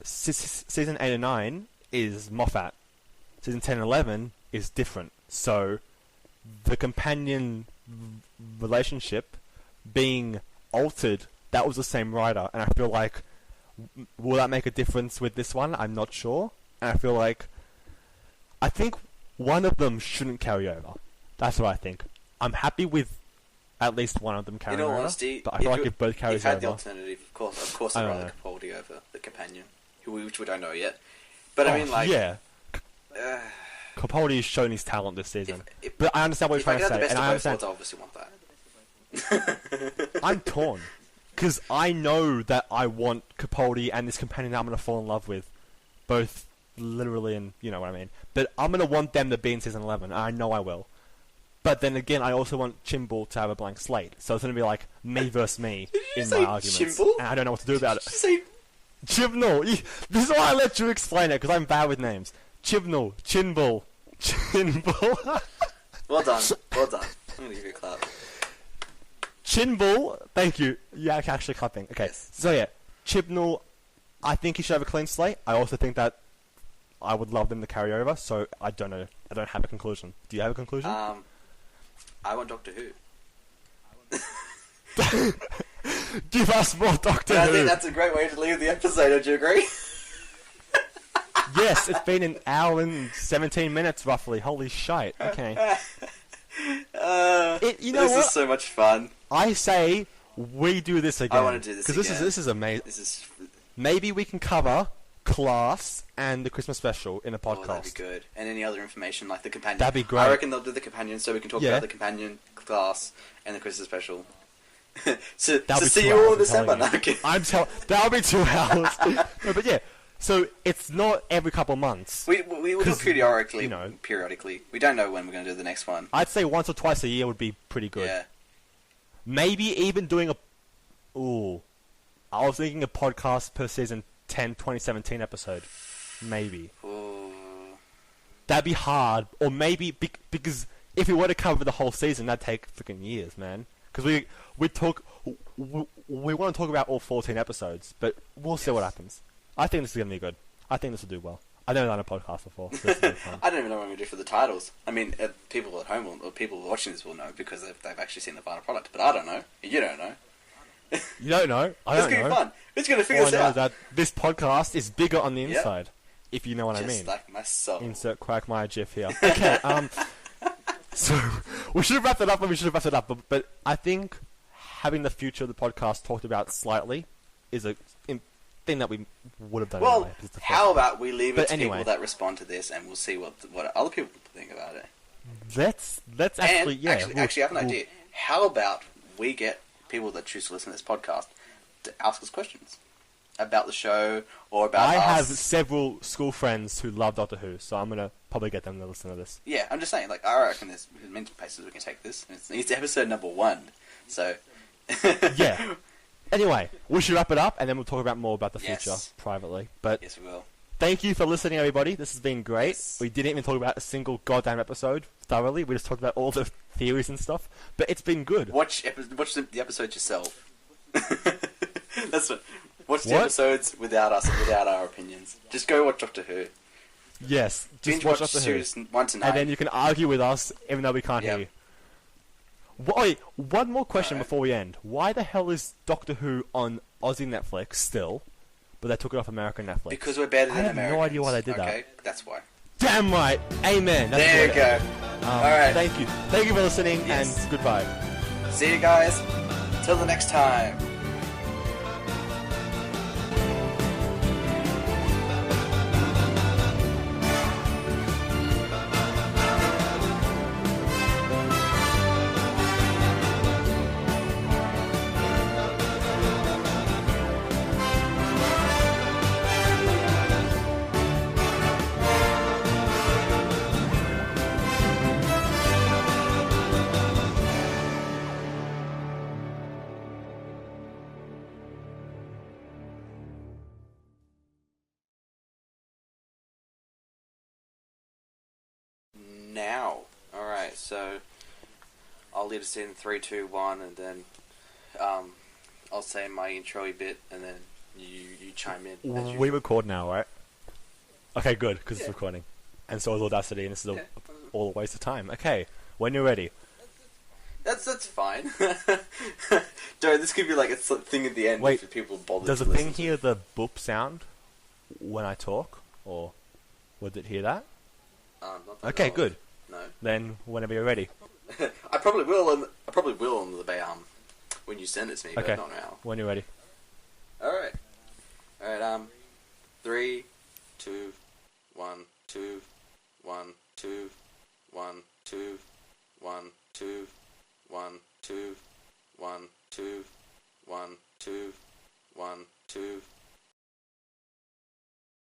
season 8 and 9 is Moffat. Season 10 and 11 is different. So the companion relationship being altered, that was the same writer, and I feel like will that make a difference with this one? I'm not sure, and I think one of them shouldn't carry over. That's what I think. I'm happy with at least one of them carrying over. In all honesty, but I feel like if both carries over... You've had the alternative, of course I'd rather Capaldi over the companion, which we don't know yet. But I mean, like... Yeah. Capaldi has shown his talent this season. But I understand what you're trying to say, and I understand... I obviously want that. I'm torn. Because I know that I want Capaldi and this companion that I'm going to fall in love with. Both literally and... You know what I mean. But I'm going to want them to be in Season 11. I know I will. But then again, I also want Chibnall to have a blank slate. So it's going to be like me versus me in my arguments. Chibnall? And I don't know what to do about it. Did you say... Chibnall! This is why I let you explain it, because I'm bad with names. Chibnall. Chinball. Chinball. Well done. I'm going to give you a clap. Chinball. Thank you. Yeah, actually clapping. Okay. Yes. So yeah, Chibnall, I think he should have a clean slate. I also think that I would love them to carry over, so I don't know. I don't have a conclusion. Do you have a conclusion? I want Doctor Who. Give us more Doctor Who. I think that's a great way to leave the episode, don't you agree? Yes, it's been an hour and 17 minutes roughly. Holy shite. Okay. You know this is so much fun. I say we do this again. I want to do this again. Because this is amazing. Maybe we can cover Class and the Christmas special in a podcast. Oh, that'd be good. And any other information like the companion. That'd be great. I reckon they'll do the companion so we can talk about the companion, Class, and the Christmas special. So see you all in December. That'll be 2 hours. No, but yeah. So it's not every couple of months. We will do periodically. Periodically. We don't know when we're going to do the next one. I'd say once or twice a year would be pretty good. Yeah. Maybe even doing I was thinking a podcast per season 10 2017 episode. Maybe. Ooh. That'd be hard. Or maybe because if we were to cover the whole season, that'd take freaking years, man. Because we want to talk about all 14 episodes, but we'll see what happens. I think this is going to be good. I think this will do well. I've never done a podcast before. So this will be fun. I don't even know what I'm going to do for the titles. I mean, people at home or people watching this will know because they've actually seen the final product. But I don't know. You don't know. You don't know. I don't know. It's going to be fun. Who's going to figure this out? I know that this podcast is bigger on the inside, if you know what I mean. Just like my soul. Insert Quagmire GIF here. Okay, so we should have wrapped it up, but I think having the future of the podcast talked about slightly is a thing that we would have done anyway. How about we leave it to people that respond to this, and we'll see what other people think about it. Let's actually, actually, I have an idea. How about we get people that choose to listen to this podcast to ask us questions about the show or about us? I have several school friends who love Doctor Who, so I'm gonna probably get them to listen to this. Yeah, I'm just saying. Like, I reckon there's many places we can take this. It's episode number 1, so yeah. Anyway, we should wrap it up, and then we'll talk about more about the future privately. But yes, we will. Thank you for listening, everybody. This has been great. Yes. We didn't even talk about a single goddamn episode thoroughly. We just talked about all the theories and stuff. But it's been good. Watch the episode yourself. That's what. Watch the episodes without us, without our opinions. Just go watch Doctor Who. Yes, just watch Doctor Who. Series 1 to 9. And then you can argue with us, even though we can't hear you. Wait, one more question Alright. before we end. Why the hell is Doctor Who on Aussie Netflix still, but they took it off American Netflix? Because we're better than I have Americans. no idea why they did that. Okay, that's why. Damn right! Amen! That's There you great. go. Alright. Thank you. Thank you for listening, Yes. and goodbye. See you guys. Till the next time. Now. Alright, so I'll lead us in 3, 2, 1, and then I'll say my intro-y bit, and then you chime in. As We usual. record now, right? Okay, good, because it's Yeah. recording. And so is Audacity, and this is Yeah. all a waste of time. Okay, when you're ready. That's fine. Dude, this could be like a thing at the end Wait, if people bother Does to the thing listen to hear it. the boop sound when I talk? Or would it hear that? Not that Okay, I know good. of. No. Then, whenever you're ready. I probably will on the when you send it to me, Okay, but not now. when you're ready. Alright. 3, 2, 1, 2, 1, 2, 1, 2, 1, 2, 1, 2, 1, 2, 1, 2, 1, 2,